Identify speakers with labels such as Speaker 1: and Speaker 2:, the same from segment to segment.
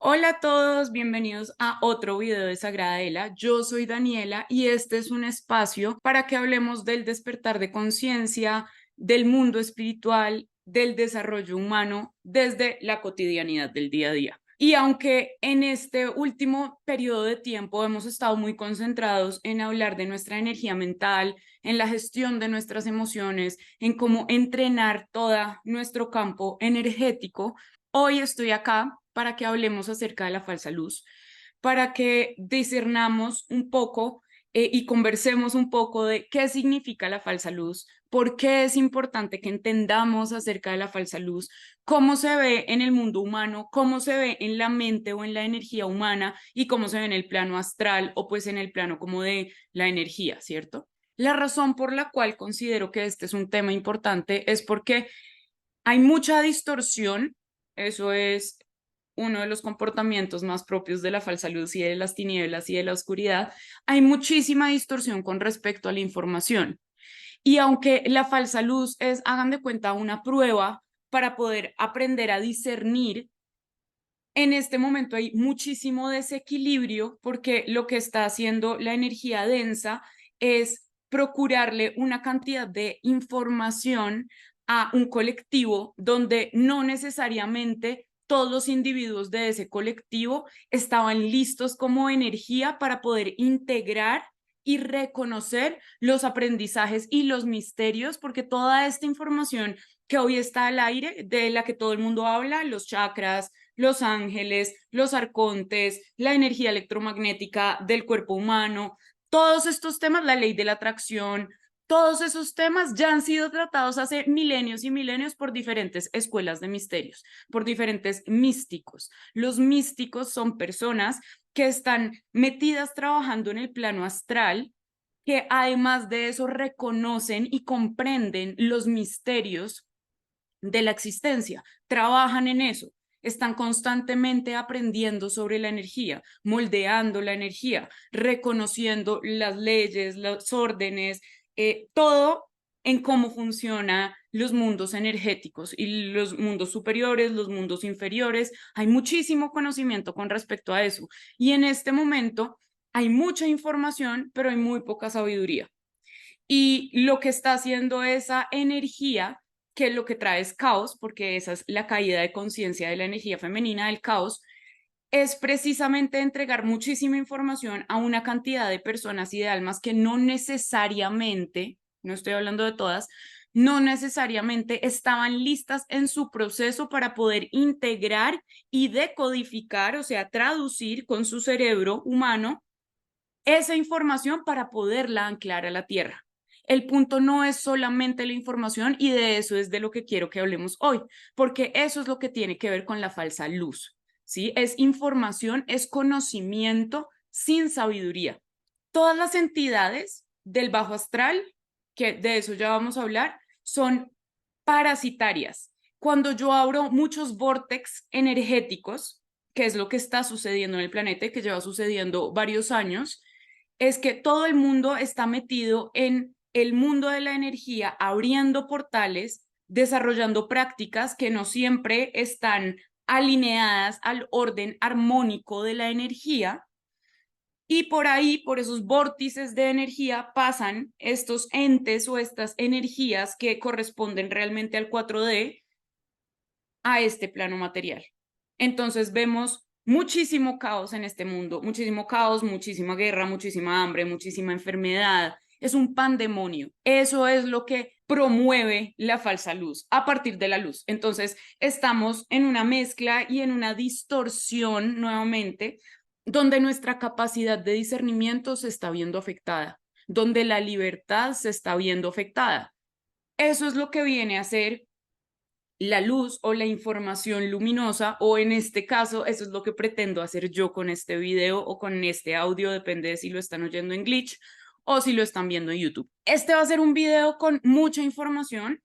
Speaker 1: Hola a todos, bienvenidos a otro video de Sagrada Ela. Yo soy Daniela y este es un espacio para que hablemos del despertar de conciencia, del mundo espiritual, del desarrollo humano desde la cotidianidad del día a día. Y aunque en este último periodo de tiempo hemos estado muy concentrados en hablar de nuestra energía mental, en la gestión de nuestras emociones, en cómo entrenar todo nuestro campo energético, hoy estoy acá para que hablemos acerca de la falsa luz, para que discernamos un poco y conversemos un poco de qué significa la falsa luz, por qué es importante que entendamos acerca de la falsa luz, cómo se ve en el mundo humano, cómo se ve en la mente o en la energía humana y cómo se ve en el plano astral o pues en el plano como de la energía, ¿cierto? La razón por la cual considero que este es un tema importante es porque hay mucha distorsión. Eso es uno de los comportamientos más propios de la falsa luz y de las tinieblas y de la oscuridad. Hay muchísima distorsión con respecto a la información. Y aunque la falsa luz es, hagan de cuenta, una prueba para poder aprender a discernir, en este momento hay muchísimo desequilibrio porque lo que está haciendo la energía densa es procurarle una cantidad de información a un colectivo donde no necesariamente todos los individuos de ese colectivo estaban listos como energía para poder integrar y reconocer los aprendizajes y los misterios, porque toda esta información que hoy está al aire, de la que todo el mundo habla, los chakras, los ángeles, los arcontes, la energía electromagnética del cuerpo humano, todos estos temas, la ley de la atracción, todos esos temas ya han sido tratados hace milenios y milenios por diferentes escuelas de misterios, por diferentes místicos. Los místicos son personas que están metidas trabajando en el plano astral, que además de eso reconocen y comprenden los misterios de la existencia, trabajan en eso, están constantemente aprendiendo sobre la energía, moldeando la energía, reconociendo las leyes, los órdenes, todo en cómo funcionan los mundos energéticos y los mundos superiores, los mundos inferiores. Hay muchísimo conocimiento con respecto a eso. Y en este momento hay mucha información, pero hay muy poca sabiduría. Y lo que está haciendo esa energía, que lo que trae es caos, porque esa es la caída de conciencia de la energía femenina, del caos, es precisamente entregar muchísima información a una cantidad de personas y de almas que no necesariamente, no estoy hablando de todas, no necesariamente estaban listas en su proceso para poder integrar y decodificar, o sea, traducir con su cerebro humano esa información para poderla anclar a la tierra. El punto no es solamente la información, y de eso es de lo que quiero que hablemos hoy, porque eso es lo que tiene que ver con la falsa luz, ¿sí? Es información, es conocimiento sin sabiduría. Todas las entidades del bajo astral, que de eso ya vamos a hablar, son parasitarias. Cuando yo abro muchos vórtex energéticos, que es lo que está sucediendo en el planeta y que lleva sucediendo varios años, es que todo el mundo está metido en el mundo de la energía, abriendo portales, desarrollando prácticas que no siempre están alineadas al orden armónico de la energía. Y por ahí, por esos vórtices de energía, pasan estos entes o estas energías que corresponden realmente al 4D a este plano material. Entonces vemos muchísimo caos en este mundo, muchísimo caos, muchísima guerra, muchísima hambre, muchísima enfermedad. Es un pandemonio. Eso es lo que promueve la falsa luz a partir de la luz. Entonces estamos en una mezcla y en una distorsión nuevamente, donde nuestra capacidad de discernimiento se está viendo afectada, donde la libertad se está viendo afectada. Eso es lo que viene a ser la luz o la información luminosa, o en este caso, eso es lo que pretendo hacer yo con este video o con este audio, depende de si lo están oyendo en Glitch o si lo están viendo en YouTube. Este va a ser un video con mucha información.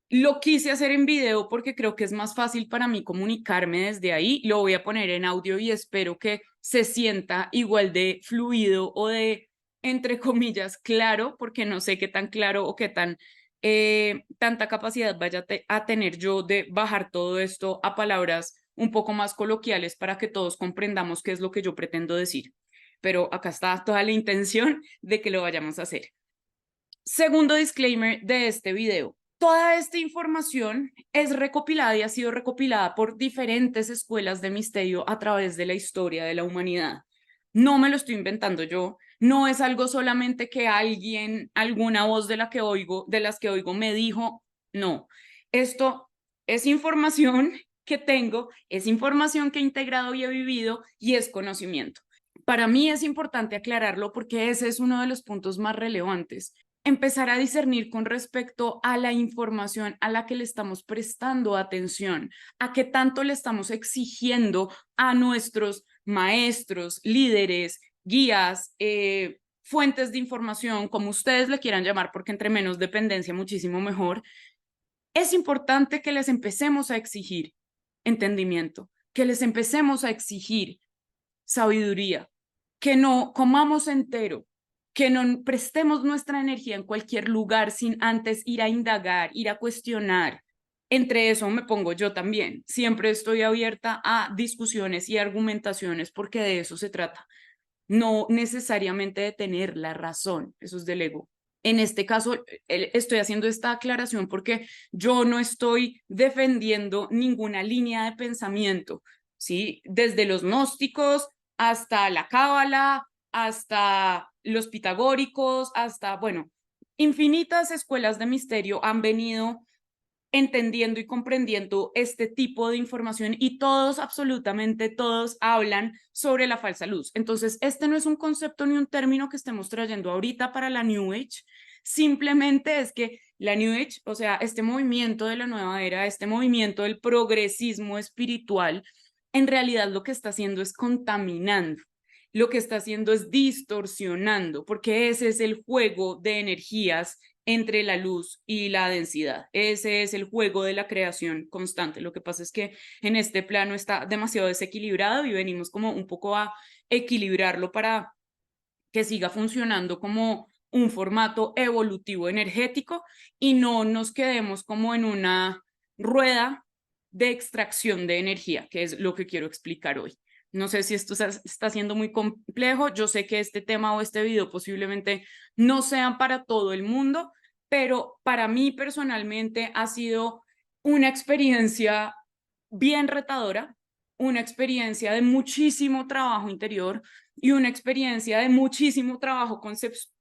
Speaker 1: Lo quise hacer en video porque creo que es más fácil para mí comunicarme desde ahí. Lo voy a poner en audio y espero que se sienta igual de fluido o de, entre comillas, claro, porque no sé qué tan claro o qué tan tanta capacidad vaya a tener yo de bajar todo esto a palabras un poco más coloquiales para que todos comprendamos qué es lo que yo pretendo decir. Pero acá está toda la intención de que lo vayamos a hacer. Segundo disclaimer de este video. Toda esta información es recopilada y ha sido recopilada por diferentes escuelas de misterio a través de la historia de la humanidad. No me lo estoy inventando yo, no es algo solamente que alguien, alguna voz de las que oigo me dijo, no. Esto es información que tengo, es información que he integrado y he vivido y es conocimiento. Para mí es importante aclararlo porque ese es uno de los puntos más relevantes. Empezar a discernir con respecto a la información a la que le estamos prestando atención, a qué tanto le estamos exigiendo a nuestros maestros, líderes, guías, fuentes de información, como ustedes le quieran llamar, porque entre menos dependencia, muchísimo mejor. Es importante que les empecemos a exigir entendimiento, que les empecemos a exigir sabiduría, que no comamos entero, que no prestemos nuestra energía en cualquier lugar sin antes ir a indagar, ir a cuestionar. Entre eso me pongo yo también. Siempre estoy abierta a discusiones y argumentaciones porque de eso se trata. No necesariamente de tener la razón, eso es del ego. En este caso, estoy haciendo esta aclaración porque yo no estoy defendiendo ninguna línea de pensamiento, ¿sí? Desde los gnósticos hasta la cábala, hasta los pitagóricos, hasta, bueno, infinitas escuelas de misterio han venido entendiendo y comprendiendo este tipo de información y todos, absolutamente todos, hablan sobre la falsa luz. Entonces, este no es un concepto ni un término que estemos trayendo ahorita para la New Age, simplemente es que la New Age, o sea, este movimiento de la nueva era, este movimiento del progresismo espiritual, en realidad lo que está haciendo es contaminando. Lo que está haciendo es distorsionando, porque ese es el juego de energías entre la luz y la densidad. Ese es el juego de la creación constante. Lo que pasa es que en este plano está demasiado desequilibrado y venimos como un poco a equilibrarlo para que siga funcionando como un formato evolutivo energético y no nos quedemos como en una rueda de extracción de energía, que es lo que quiero explicar hoy. No sé si esto está siendo muy complejo. Yo sé que este tema o este video posiblemente no sean para todo el mundo, pero para mí personalmente ha sido una experiencia bien retadora, una experiencia de muchísimo trabajo interior y una experiencia de muchísimo trabajo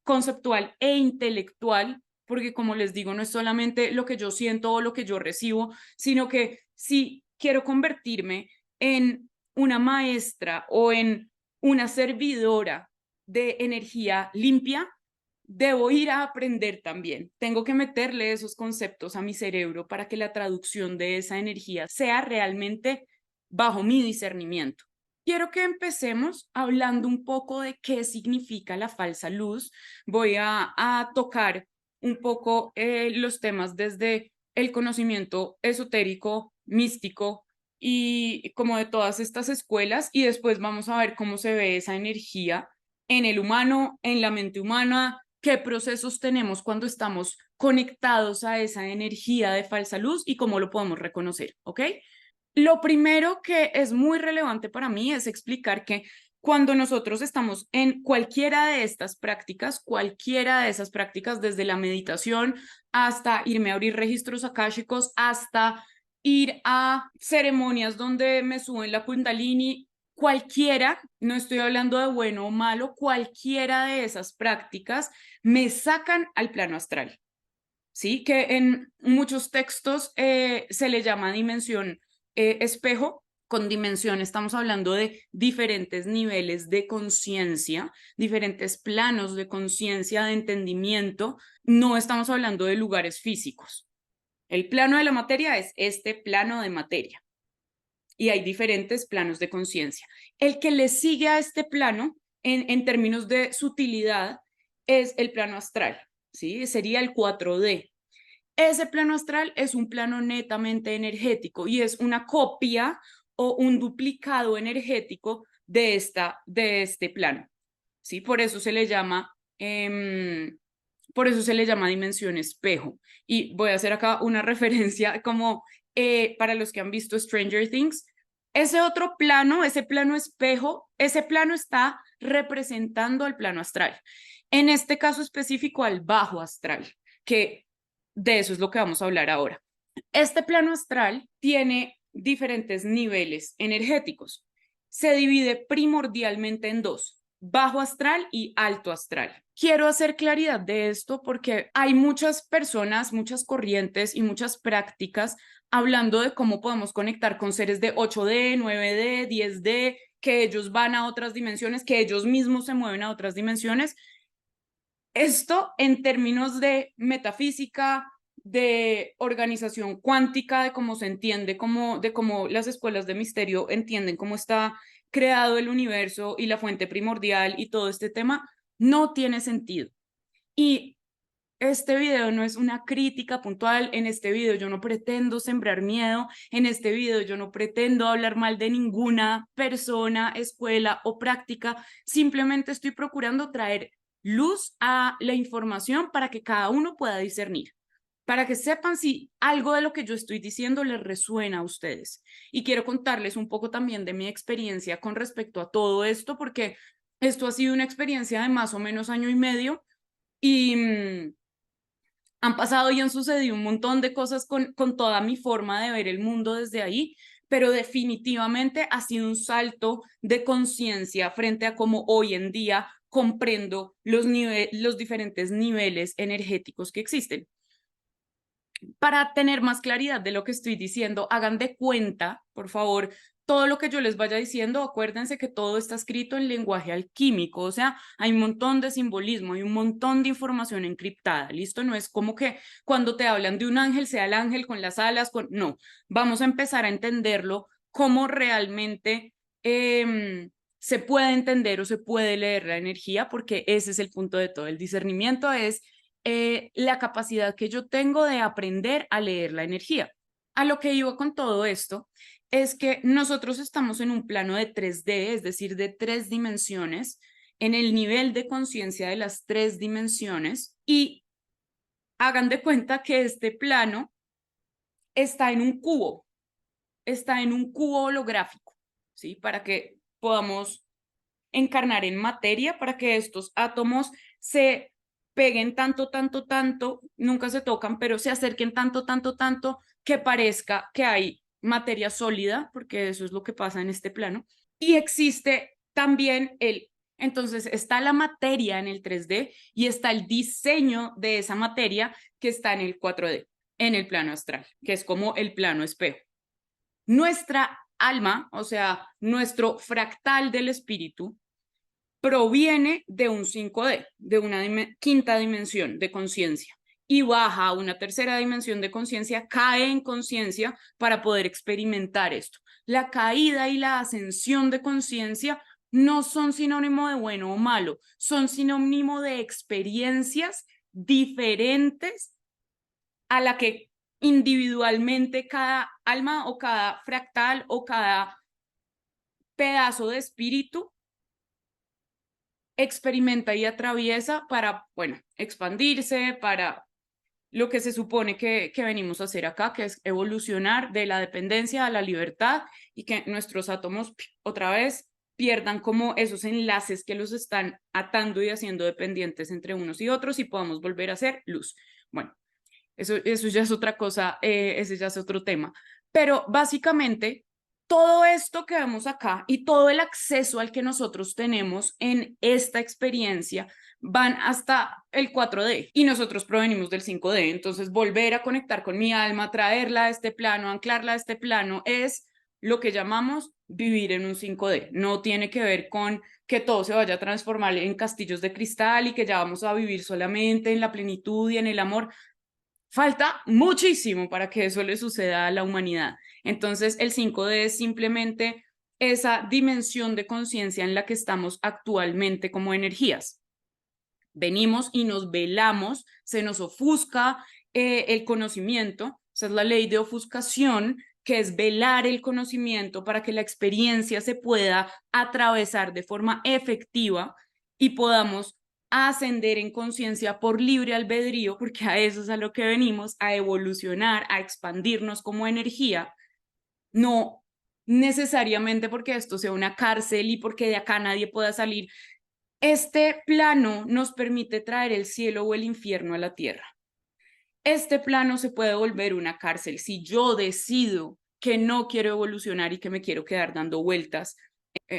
Speaker 1: conceptual e intelectual, porque como les digo, no es solamente lo que yo siento o lo que yo recibo, sino que si quiero convertirme en una maestra o en una servidora de energía limpia, debo ir a aprender también. Tengo que meterle esos conceptos a mi cerebro para que la traducción de esa energía sea realmente bajo mi discernimiento. Quiero que empecemos hablando un poco de qué significa la falsa luz. Voy a tocar un poco los temas desde el conocimiento esotérico, místico y como de todas estas escuelas y después vamos a ver cómo se ve esa energía en el humano, en la mente humana, qué procesos tenemos cuando estamos conectados a esa energía de falsa luz y cómo lo podemos reconocer, ¿ok? Lo primero que es muy relevante para mí es explicar que cuando nosotros estamos en cualquiera de estas prácticas, cualquiera de esas prácticas, desde la meditación hasta irme a abrir registros akáshicos, hasta ir a ceremonias donde me suben la kundalini, cualquiera, no estoy hablando de bueno o malo, cualquiera de esas prácticas me sacan al plano astral, ¿sí? Que en muchos textos se le llama dimensión espejo. Con dimensión estamos hablando de diferentes niveles de conciencia, diferentes planos de conciencia, de entendimiento. No estamos hablando de lugares físicos. El plano de la materia es este plano de materia y hay diferentes planos de conciencia. El que le sigue a este plano en términos de sutilidad es el plano astral, ¿sí? Sería el 4D. Ese plano astral es un plano netamente energético y es una copia o un duplicado energético de este plano, ¿sí? Por eso se le llama dimensión espejo. Y voy a hacer acá una referencia como para los que han visto Stranger Things, Ese otro plano, ese plano espejo, ese plano está representando al plano astral. En este caso específico, al bajo astral, que de eso es lo que vamos a hablar ahora. Este plano astral tiene diferentes niveles energéticos. Se divide primordialmente en dos: bajo astral y alto astral. Quiero hacer claridad de esto porque hay muchas personas, muchas corrientes y muchas prácticas hablando de cómo podemos conectar con seres de 8D, 9D, 10D, que ellos van a otras dimensiones, que ellos mismos se mueven a otras dimensiones. Esto en términos de metafísica, de organización cuántica, de cómo se entiende, de cómo las escuelas de misterio entienden cómo está creado el universo y la fuente primordial y todo este tema, no tiene sentido. Y este video no es una crítica puntual. En este video yo no pretendo sembrar miedo. En este video yo no pretendo hablar mal de ninguna persona, escuela o práctica. Simplemente estoy procurando traer luz a la información para que cada uno pueda discernir, para que sepan si algo de lo que yo estoy diciendo les resuena a ustedes. Y quiero contarles un poco también de mi experiencia con respecto a todo esto, porque esto ha sido una experiencia de más o menos año y medio y han pasado y han sucedido un montón de cosas con toda mi forma de ver el mundo desde ahí, pero definitivamente ha sido un salto de conciencia frente a cómo hoy en día comprendo los diferentes niveles energéticos que existen. Para tener más claridad de lo que estoy diciendo, hagan de cuenta, por favor, todo lo que yo les vaya diciendo, acuérdense que todo está escrito en lenguaje alquímico, o sea, hay un montón de simbolismo, hay un montón de información encriptada, ¿listo? No es como que cuando te hablan de un ángel sea el ángel con las alas, no, vamos a empezar a entenderlo como realmente se puede entender o se puede leer la energía, porque ese es el punto de todo. El discernimiento es la capacidad que yo tengo de aprender a leer la energía. A lo que iba con todo esto es que nosotros estamos en un plano de 3D, es decir, de 3 dimensiones, en el nivel de conciencia de las 3 dimensiones, y hagan de cuenta que este plano está en un cubo holográfico, ¿sí? Para que podamos encarnar en materia, para que estos átomos se peguen tanto, tanto, tanto, nunca se tocan, pero se acerquen tanto, tanto, tanto, que parezca que hay materia sólida, porque eso es lo que pasa en este plano. Y existe también entonces está la materia en el 3D y está el diseño de esa materia que está en el 4D, en el plano astral, que es como el plano espejo. Nuestra alma, o sea, nuestro fractal del espíritu, proviene de un 5D, de una quinta dimensión de conciencia, y baja a una tercera dimensión de conciencia, cae en conciencia para poder experimentar esto. La caída y la ascensión de conciencia no son sinónimo de bueno o malo, son sinónimo de experiencias diferentes a la que individualmente cada alma o cada fractal o cada pedazo de espíritu experimenta y atraviesa para, bueno, expandirse, para lo que se supone que venimos a hacer acá, que es evolucionar de la dependencia a la libertad y que nuestros átomos otra vez pierdan como esos enlaces que los están atando y haciendo dependientes entre unos y otros y podamos volver a ser luz. Bueno, eso ya es otra cosa, ese ya es otro tema. Pero básicamente, todo esto que vemos acá y todo el acceso al que nosotros tenemos en esta experiencia van hasta el 4D y nosotros provenimos del 5D. Entonces, volver a conectar con mi alma, traerla a este plano, anclarla a este plano, es lo que llamamos vivir en un 5D. No tiene que ver con que todo se vaya a transformar en castillos de cristal y que ya vamos a vivir solamente en la plenitud y en el amor. Falta muchísimo para que eso le suceda a la humanidad. Entonces, el 5D es simplemente esa dimensión de conciencia en la que estamos actualmente como energías. Venimos y nos velamos, se nos ofusca el conocimiento, esa es la ley de ofuscación, que es velar el conocimiento para que la experiencia se pueda atravesar de forma efectiva y podamos ascender en conciencia por libre albedrío, porque a eso es a lo que venimos, a evolucionar, a expandirnos como energía, no necesariamente porque esto sea una cárcel y porque de acá nadie pueda salir. Este plano nos permite traer el cielo o el infierno a la tierra. Este plano se puede volver una cárcel si yo decido que no quiero evolucionar y que me quiero quedar dando vueltas.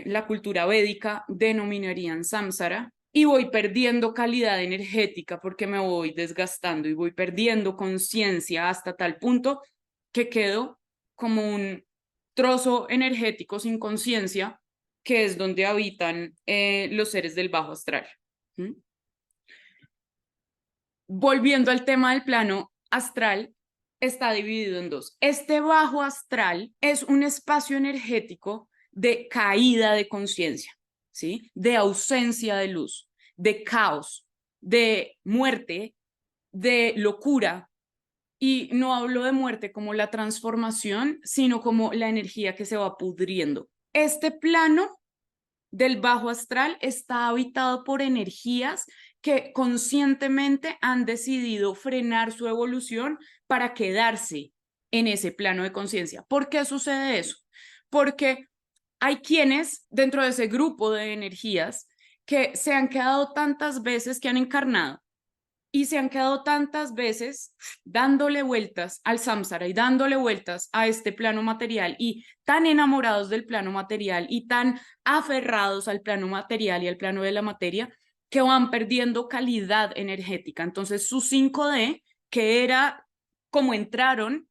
Speaker 1: La cultura védica denominarían samsara, y voy perdiendo calidad energética porque me voy desgastando y voy perdiendo conciencia hasta tal punto que quedo como un trozo energético sin conciencia, que es donde habitan los seres del bajo astral. ¿Mm? Volviendo al tema del plano astral, está dividido en dos. Este bajo astral es un espacio energético de caída de conciencia, ¿sí? De ausencia de luz, de caos, de muerte, de locura. Y no hablo de muerte como la transformación, sino como la energía que se va pudriendo. Este plano del bajo astral está habitado por energías que conscientemente han decidido frenar su evolución para quedarse en ese plano de conciencia. ¿Por qué sucede eso? Porque hay quienes dentro de ese grupo de energías que se han quedado tantas veces, que han encarnado y se han quedado tantas veces dándole vueltas al samsara y dándole vueltas a este plano material, y tan enamorados del plano material y tan aferrados al plano material y al plano de la materia, que van perdiendo calidad energética. Entonces su 5D, que era como entraron,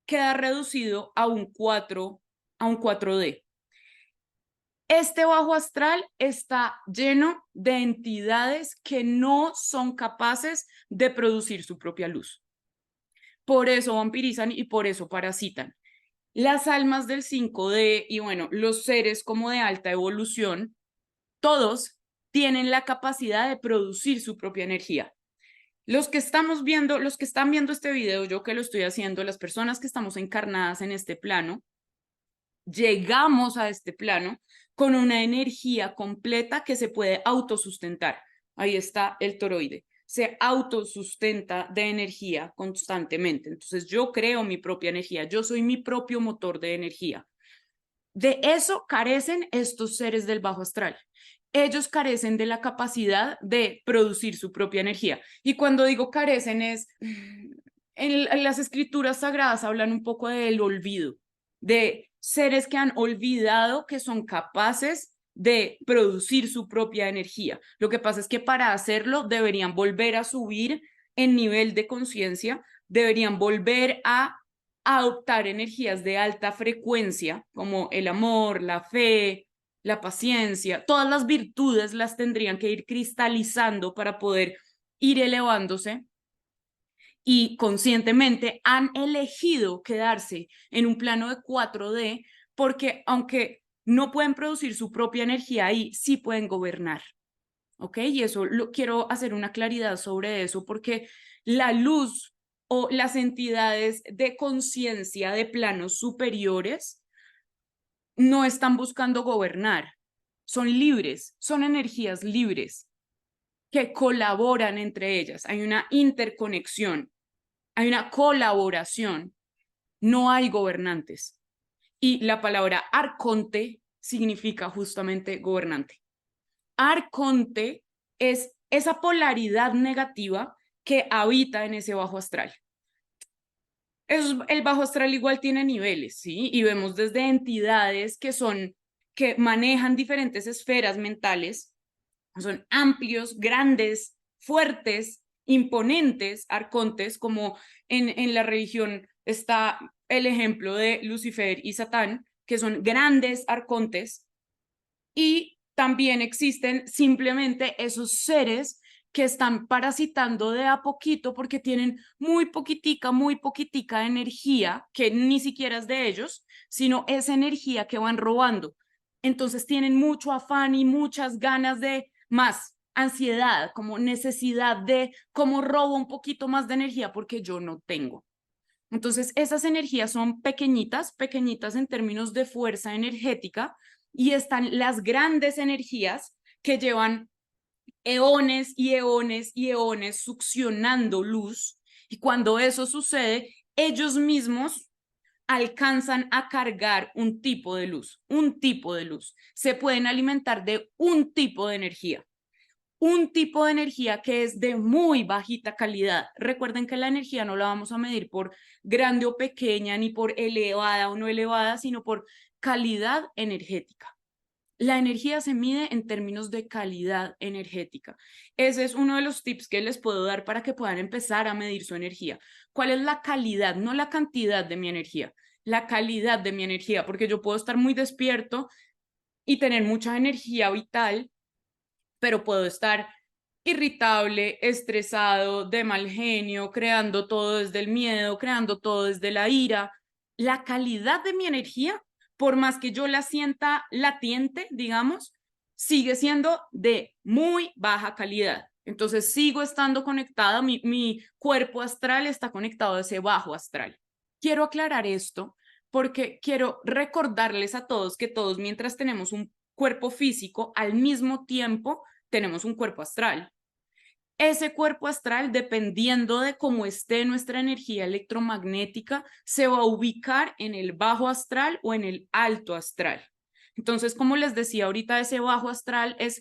Speaker 1: queda reducido a un 4D. Este bajo astral está lleno de entidades que no son capaces de producir su propia luz. Por eso vampirizan y por eso parasitan. Las almas del 5D y bueno, los seres como de alta evolución, todos tienen la capacidad de producir su propia energía. Los que estamos viendo, los que están viendo este video, yo que lo estoy haciendo, las personas que estamos encarnadas en este plano, llegamos a este plano con una energía completa que se puede autosustentar. Ahí está el toroide. Se autosustenta de energía constantemente. Entonces yo creo mi propia energía. Yo soy mi propio motor de energía. De eso carecen estos seres del bajo astral. Ellos carecen de la capacidad de producir su propia energía. Y cuando digo carecen es, en las escrituras sagradas hablan un poco del olvido, de seres que han olvidado que son capaces de producir su propia energía. Lo que pasa es que para hacerlo deberían volver a subir en nivel de conciencia, deberían volver a adoptar energías de alta frecuencia, como el amor, la fe, la paciencia. Todas las virtudes las tendrían que ir cristalizando para poder ir elevándose, y conscientemente han elegido quedarse en un plano de 4D porque aunque no pueden producir su propia energía ahí, sí pueden gobernar. ¿Ok? Y eso quiero hacer una claridad sobre eso, porque la luz o las entidades de conciencia de planos superiores no están buscando gobernar, son libres, son energías libres que colaboran entre ellas. Hay una interconexión, hay una colaboración, no hay gobernantes. Y la palabra arconte significa justamente gobernante. Arconte es esa polaridad negativa que habita en ese bajo astral. El bajo astral igual tiene niveles, ¿sí? Y vemos desde entidades que manejan diferentes esferas mentales, son amplios, grandes, fuertes, imponentes, arcontes, como en la religión está el ejemplo de Lucifer y Satán, que son grandes arcontes, y también existen simplemente esos seres que están parasitando de a poquito porque tienen muy poquitica energía, que ni siquiera es de ellos, sino esa energía que van robando. Entonces tienen mucho afán y muchas ganas de más, ansiedad, como necesidad de cómo robo un poquito más de energía porque yo no tengo. Entonces, esas energías son pequeñitas, pequeñitas en términos de fuerza energética, y están las grandes energías que llevan eones y eones y eones succionando luz, y cuando eso sucede, ellos mismos alcanzan a cargar un tipo de luz, un tipo de luz. Se pueden alimentar de un tipo de energía. Un tipo de energía que es de muy bajita calidad. Recuerden que la energía no la vamos a medir por grande o pequeña, ni por elevada o no elevada, sino por calidad energética. La energía se mide en términos de calidad energética. Ese es uno de los tips que les puedo dar para que puedan empezar a medir su energía. ¿Cuál es la calidad? No la cantidad de mi energía, la calidad de mi energía, porque yo puedo estar muy despierto y tener mucha energía vital, pero puedo estar irritable, estresado, de mal genio, creando todo desde el miedo, creando todo desde la ira. La calidad de mi energía, por más que yo la sienta latiente, digamos, sigue siendo de muy baja calidad. Entonces sigo estando conectada, mi cuerpo astral está conectado a ese bajo astral. Quiero aclarar esto porque quiero recordarles a todos que todos mientras tenemos un cuerpo físico, al mismo tiempo tenemos un cuerpo astral. Ese cuerpo astral, dependiendo de cómo esté nuestra energía electromagnética, se va a ubicar en el bajo astral o en el alto astral. Entonces, como les decía ahorita, ese bajo astral es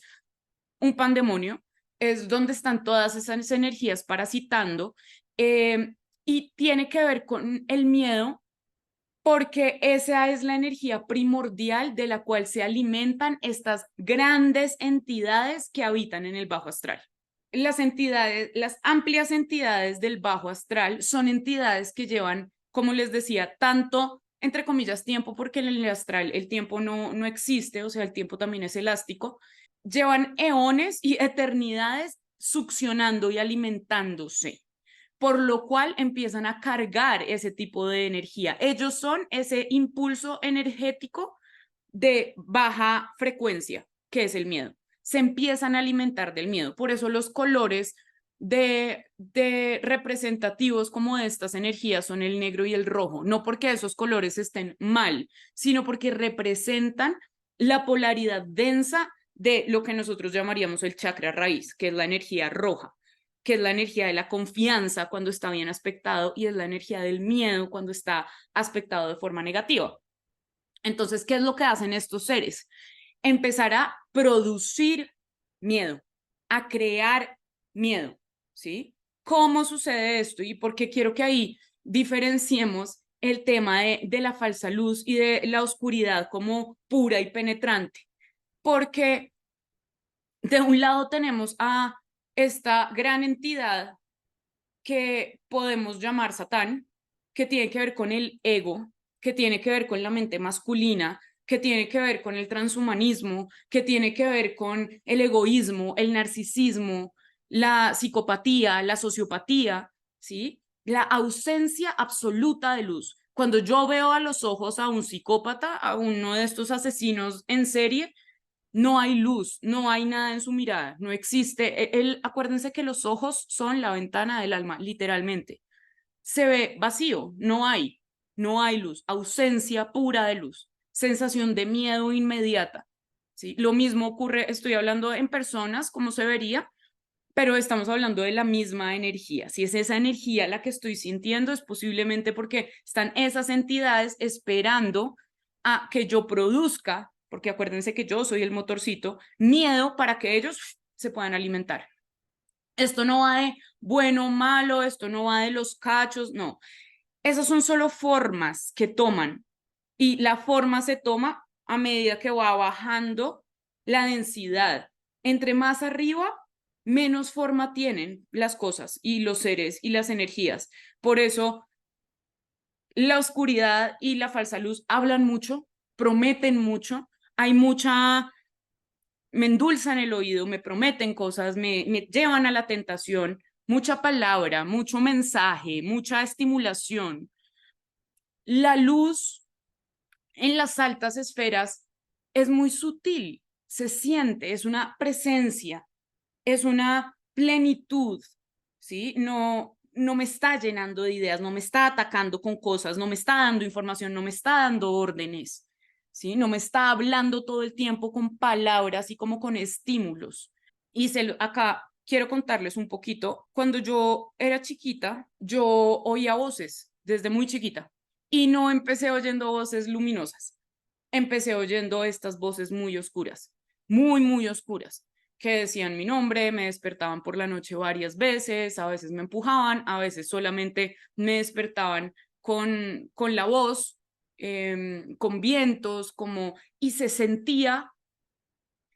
Speaker 1: un pandemonio, es donde están todas esas energías parasitando y tiene que ver con el miedo porque esa es la energía primordial de la cual se alimentan estas grandes entidades que habitan en el bajo astral. Las entidades, las amplias entidades del bajo astral son entidades que llevan, como les decía, tanto, entre comillas, tiempo, porque en el astral el tiempo no existe, o sea, el tiempo también es elástico, llevan eones y eternidades succionando y alimentándose, por lo cual empiezan a cargar ese tipo de energía. Ellos son ese impulso energético de baja frecuencia, que es el miedo. Se empiezan a alimentar del miedo. Por eso los colores de representativos como de estas energías son el negro y el rojo. No porque esos colores estén mal, sino porque representan la polaridad densa de lo que nosotros llamaríamos el chakra raíz, que es la energía roja, que es la energía de la confianza cuando está bien aspectado y es la energía del miedo cuando está aspectado de forma negativa. Entonces, ¿qué es lo que hacen estos seres? Empezar a producir miedo, a crear miedo, ¿sí? ¿Cómo sucede esto? Y por qué quiero que ahí diferenciemos el tema de la falsa luz y de la oscuridad como pura y penetrante. Porque de un lado tenemos a esta gran entidad que podemos llamar Satán, que tiene que ver con el ego, que tiene que ver con la mente masculina, que tiene que ver con el transhumanismo, que tiene que ver con el egoísmo, el narcisismo, la psicopatía, la sociopatía, ¿sí? La ausencia absoluta de luz. Cuando yo veo a los ojos a un psicópata, a uno de estos asesinos en serie, no hay luz, no hay nada en su mirada, no existe. Acuérdense que los ojos son la ventana del alma, literalmente. Se ve vacío, no hay luz, ausencia pura de luz, sensación de miedo inmediata. ¿Sí? Lo mismo ocurre, estoy hablando en personas, como se vería, pero estamos hablando de la misma energía. Si es esa energía la que estoy sintiendo, es posiblemente porque están esas entidades esperando a que yo produzca, porque acuérdense que yo soy el motorcito, miedo para que ellos se puedan alimentar. Esto no va de bueno o malo, esto no va de los cachos, no. Esas son solo formas que toman y la forma se toma a medida que va bajando la densidad. Entre más arriba, menos forma tienen las cosas y los seres y las energías. Por eso la oscuridad y la falsa luz hablan mucho, prometen mucho, hay mucha, me endulzan el oído, me prometen cosas, me llevan a la tentación, mucha palabra, mucho mensaje, mucha estimulación. La luz en las altas esferas es muy sutil, se siente, es una presencia, es una plenitud, ¿sí? No me está llenando de ideas, no me está atacando con cosas, no me está dando información, no me está dando órdenes, ¿sí? No me está hablando todo el tiempo con palabras y como con estímulos. Acá quiero contarles un poquito. Cuando yo era chiquita, yo oía voces desde muy chiquita Y no empecé oyendo voces luminosas, empecé oyendo estas voces muy oscuras, muy, muy oscuras, que decían mi nombre, me despertaban por la noche varias veces, a veces me empujaban, a veces solamente me despertaban con la voz, con vientos, como, y se sentía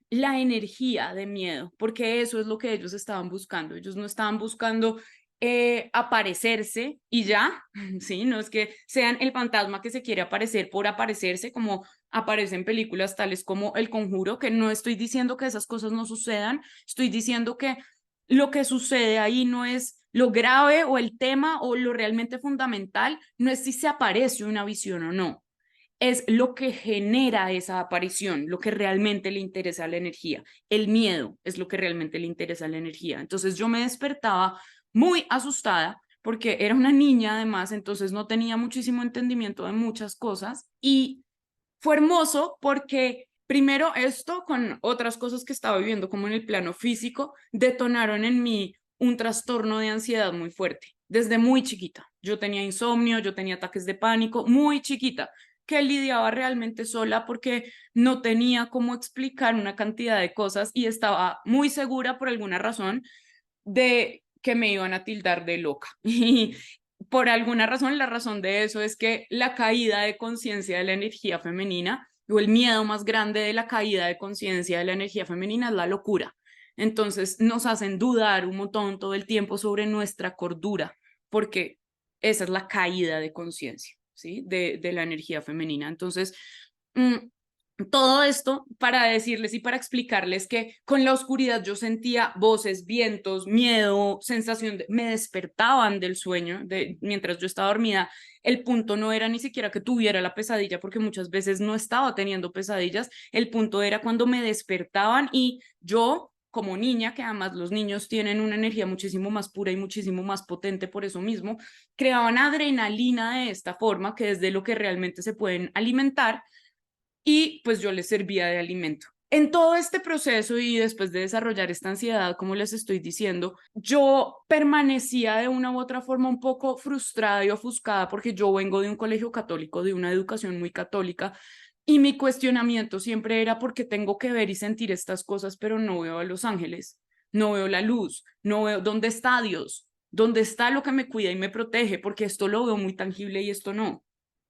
Speaker 1: la energía de miedo, porque eso es lo que ellos estaban buscando. Ellos no estaban buscando aparecerse y ya, ¿sí? No es que sean el fantasma que se quiere aparecer por aparecerse, como aparecen películas tales como El Conjuro, que no estoy diciendo que esas cosas no sucedan, estoy diciendo que lo que sucede ahí no es lo grave o el tema o lo realmente fundamental, no es si se aparece una visión o no, es lo que genera esa aparición, lo que realmente le interesa a la energía. El miedo es lo que realmente le interesa a la energía. Entonces yo me despertaba muy asustada porque era una niña además, entonces no tenía muchísimo entendimiento de muchas cosas y fue hermoso porque primero esto con otras cosas que estaba viviendo como en el plano físico detonaron en mí un trastorno de ansiedad muy fuerte desde muy chiquita. Yo tenía insomnio, yo tenía ataques de pánico muy chiquita que lidiaba realmente sola porque no tenía cómo explicar una cantidad de cosas y estaba muy segura por alguna razón de que me iban a tildar de loca. Y por alguna razón, la razón de eso es que la caída de conciencia de la energía femenina o el miedo más grande de la caída de conciencia de la energía femenina es la locura. Entonces nos hacen dudar un montón todo el tiempo sobre nuestra cordura, porque esa es la caída de conciencia, ¿sí? De la energía femenina. Entonces, mm, todo esto para decirles y para explicarles que con la oscuridad yo sentía voces, vientos, miedo, sensación me despertaban del sueño mientras yo estaba dormida. El punto no era ni siquiera que tuviera la pesadilla, porque muchas veces no estaba teniendo pesadillas. El punto era cuando me despertaban y yo, como niña, que además los niños tienen una energía muchísimo más pura y muchísimo más potente por eso mismo, creaban adrenalina de esta forma, que es de lo que realmente se pueden alimentar, y pues yo les servía de alimento. En todo este proceso y después de desarrollar esta ansiedad, como les estoy diciendo, yo permanecía de una u otra forma un poco frustrada y ofuscada porque yo vengo de un colegio católico, de una educación muy católica, y mi cuestionamiento siempre era por qué tengo que ver y sentir estas cosas, pero no veo a los ángeles, no veo la luz, no veo dónde está Dios, dónde está lo que me cuida y me protege, porque esto lo veo muy tangible y esto no.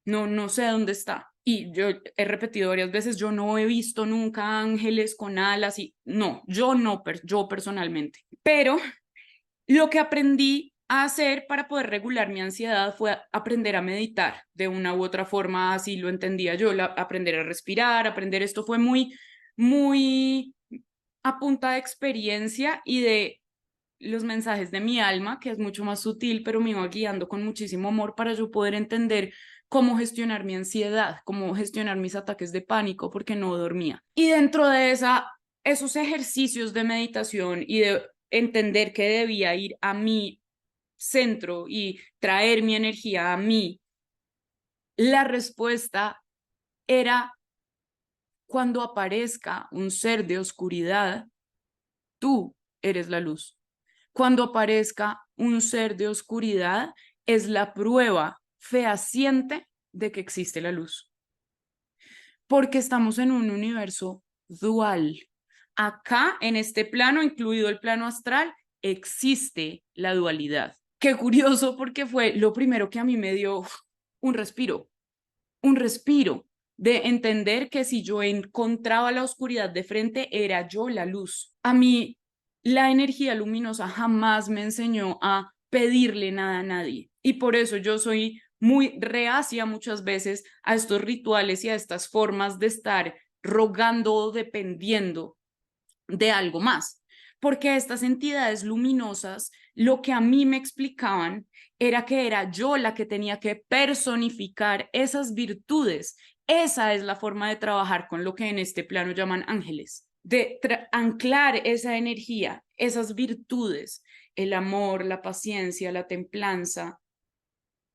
Speaker 1: No sé dónde está. Y yo he repetido varias veces, yo no he visto nunca ángeles con alas y no, yo no, yo personalmente. Pero lo que aprendí a hacer para poder regular mi ansiedad fue aprender a meditar de una u otra forma, así lo entendía yo, aprender a respirar, aprender esto fue muy, muy a punta de experiencia y de los mensajes de mi alma, que es mucho más sutil, pero me iba guiando con muchísimo amor para yo poder entender cómo gestionar mi ansiedad, cómo gestionar mis ataques de pánico, porque no dormía. Y dentro de esos ejercicios de meditación y de entender que debía ir a mi centro y traer mi energía a mí, la respuesta era cuando aparezca un ser de oscuridad, tú eres la luz. Cuando aparezca un ser de oscuridad, es la prueba fehaciente de que existe la luz. Porque estamos en un universo dual. Acá, en este plano, incluido el plano astral, existe la dualidad. Qué curioso, porque fue lo primero que a mí me dio un respiro de entender que si yo encontraba la oscuridad de frente, era yo la luz. A mí, la energía luminosa jamás me enseñó a pedirle nada a nadie. Y por eso yo soy muy reacia muchas veces a estos rituales y a estas formas de estar rogando o dependiendo de algo más. Porque estas entidades luminosas, lo que a mí me explicaban era que era yo la que tenía que personificar esas virtudes. Esa es la forma de trabajar con lo que en este plano llaman ángeles, de anclar esa energía, esas virtudes, el amor, la paciencia, la templanza,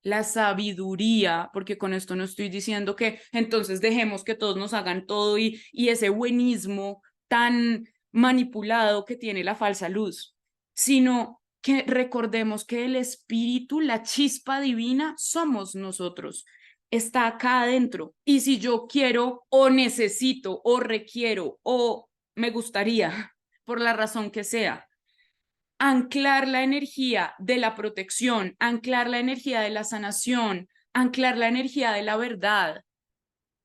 Speaker 1: la sabiduría, porque con esto no estoy diciendo que entonces dejemos que todos nos hagan todo y ese buenismo tan manipulado que tiene la falsa luz, sino que recordemos que el espíritu, la chispa divina, somos nosotros. está acá adentro. Y si yo quiero o necesito o requiero o me gustaría, por la razón que sea, anclar la energía de la protección, anclar la energía de la sanación, anclar la energía de la verdad,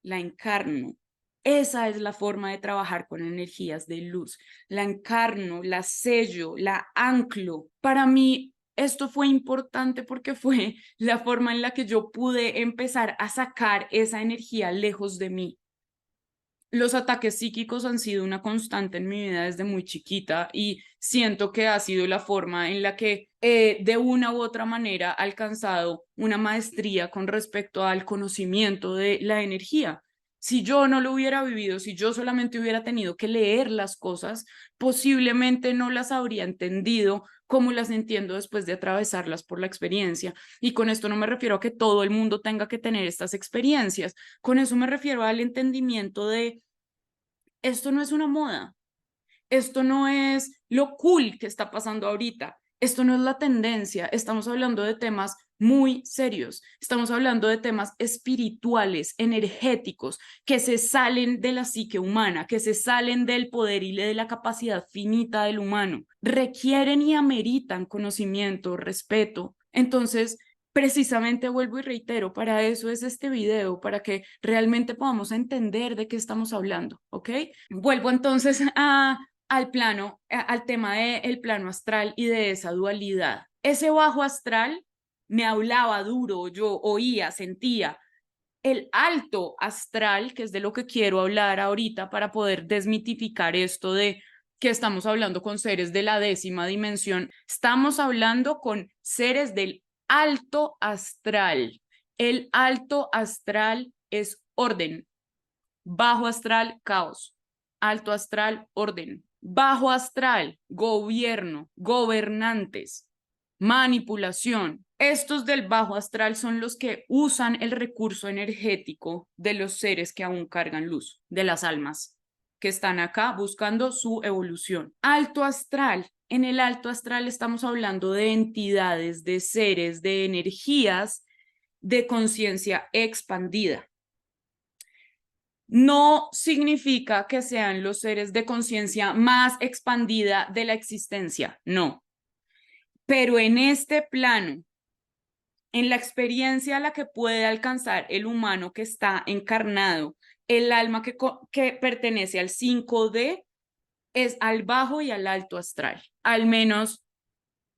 Speaker 1: la encarno. Esa es la forma de trabajar con energías de luz. La encarno, la sello, la anclo. Para mí, esto fue importante porque fue la forma en la que yo pude empezar a sacar esa energía lejos de mí. Los ataques psíquicos han sido una constante en mi vida desde muy chiquita y siento que ha sido la forma en la que de una u otra manera he alcanzado una maestría con respecto al conocimiento de la energía. Si yo no lo hubiera vivido, si yo solamente hubiera tenido que leer las cosas, posiblemente no las habría entendido como las entiendo después de atravesarlas por la experiencia. Y con esto no me refiero a que todo el mundo tenga que tener estas experiencias, con eso me refiero al entendimiento de esto no es una moda, esto no es lo cool que está pasando ahorita, esto no es la tendencia, estamos hablando de temas muy serios, estamos hablando de temas espirituales, energéticos, que se salen de la psique humana, que se salen del poder y de la capacidad finita del humano, requieren y ameritan conocimiento, respeto. Entonces, precisamente vuelvo y reitero, para eso es este video, para que realmente podamos entender de qué estamos hablando, ¿ok? Vuelvo entonces al plano, al tema del plano astral y de esa dualidad. Ese bajo astral me hablaba duro, yo oía, sentía. El alto astral, que es de lo que quiero hablar ahorita para poder desmitificar esto de que estamos hablando con seres de la 10ª dimensión, estamos hablando con seres del alto astral. El alto astral es orden, bajo astral, caos, alto astral, orden, bajo astral, gobierno, gobernantes, manipulación. Estos del bajo astral son los que usan el recurso energético de los seres que aún cargan luz, de las almas que están acá buscando su evolución. Alto astral. En el alto astral estamos hablando de entidades, de seres, de energías de conciencia expandida. No significa que sean los seres de conciencia más expandida de la existencia, no. Pero en este plano, en la experiencia a la que puede alcanzar el humano que está encarnado, el alma que pertenece al 5D es al bajo y al alto astral, al menos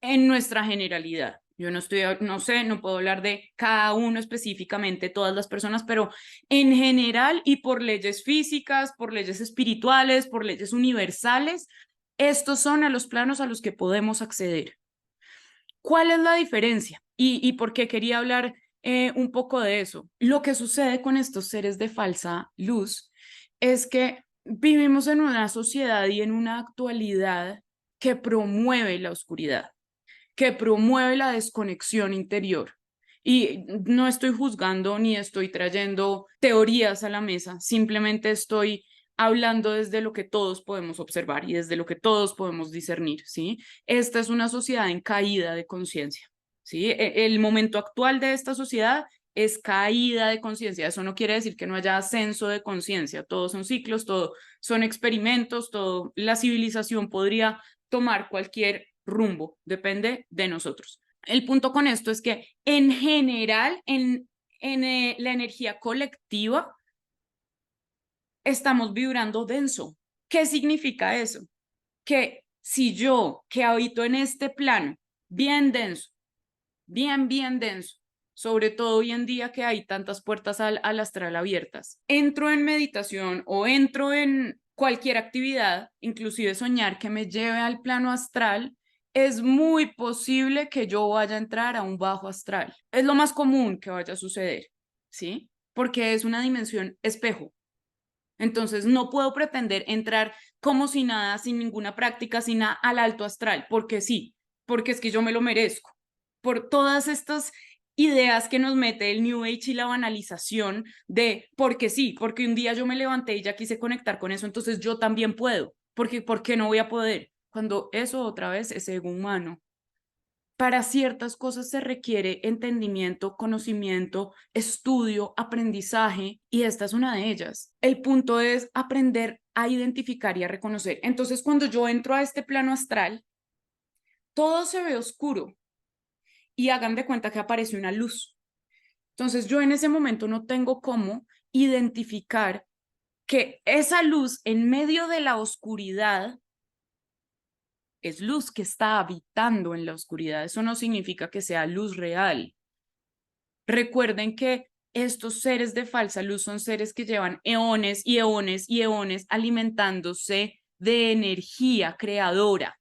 Speaker 1: en nuestra generalidad. Yo no estoy, no sé, no puedo hablar de cada uno específicamente, todas las personas, pero en general y por leyes físicas, por leyes espirituales, por leyes universales, estos son a los planos a los que podemos acceder. ¿Cuál es la diferencia? Y por qué quería hablar un poco de eso. Lo que sucede con estos seres de falsa luz es que vivimos en una sociedad y en una actualidad que promueve la oscuridad, que promueve la desconexión interior. Y no estoy juzgando ni estoy trayendo teorías a la mesa, simplemente estoy hablando desde lo que todos podemos observar y desde lo que todos podemos discernir, ¿sí? Esta es una sociedad en caída de conciencia, ¿sí? El momento actual de esta sociedad es caída de conciencia. Eso no quiere decir que no haya ascenso de conciencia. Todos son ciclos, todo son experimentos, todo. La civilización podría tomar cualquier rumbo, depende de nosotros. El punto con esto es que en general, en la energía colectiva, estamos vibrando denso. ¿Qué significa eso? Que si yo, que habito en este plano, bien denso, bien denso, sobre todo hoy en día que hay tantas puertas al astral abiertas, entro en meditación o entro en cualquier actividad, inclusive soñar que me lleve al plano astral, es muy posible que yo vaya a entrar a un bajo astral. Es lo más común que vaya a suceder, ¿sí? Porque es una dimensión espejo. Entonces no puedo pretender entrar como si nada, sin ninguna práctica, sin nada al alto astral, porque sí, porque es que yo me lo merezco. Por todas estas ideas que nos mete el New Age y la banalización de porque sí, porque un día yo me levanté y ya quise conectar con eso, entonces yo también puedo, porque ¿por qué no voy a poder? Cuando eso otra vez es ego humano. Para ciertas cosas se requiere entendimiento, conocimiento, estudio, aprendizaje, y esta es una de ellas. El punto es aprender a identificar y a reconocer. Entonces, cuando yo entro a este plano astral, todo se ve oscuro y hagan de cuenta que aparece una luz. Entonces, yo en ese momento no tengo cómo identificar que esa luz en medio de la oscuridad es luz que está habitando en la oscuridad. Eso no significa que sea luz real. Recuerden que estos seres de falsa luz son seres que llevan eones y eones y eones alimentándose de energía creadora.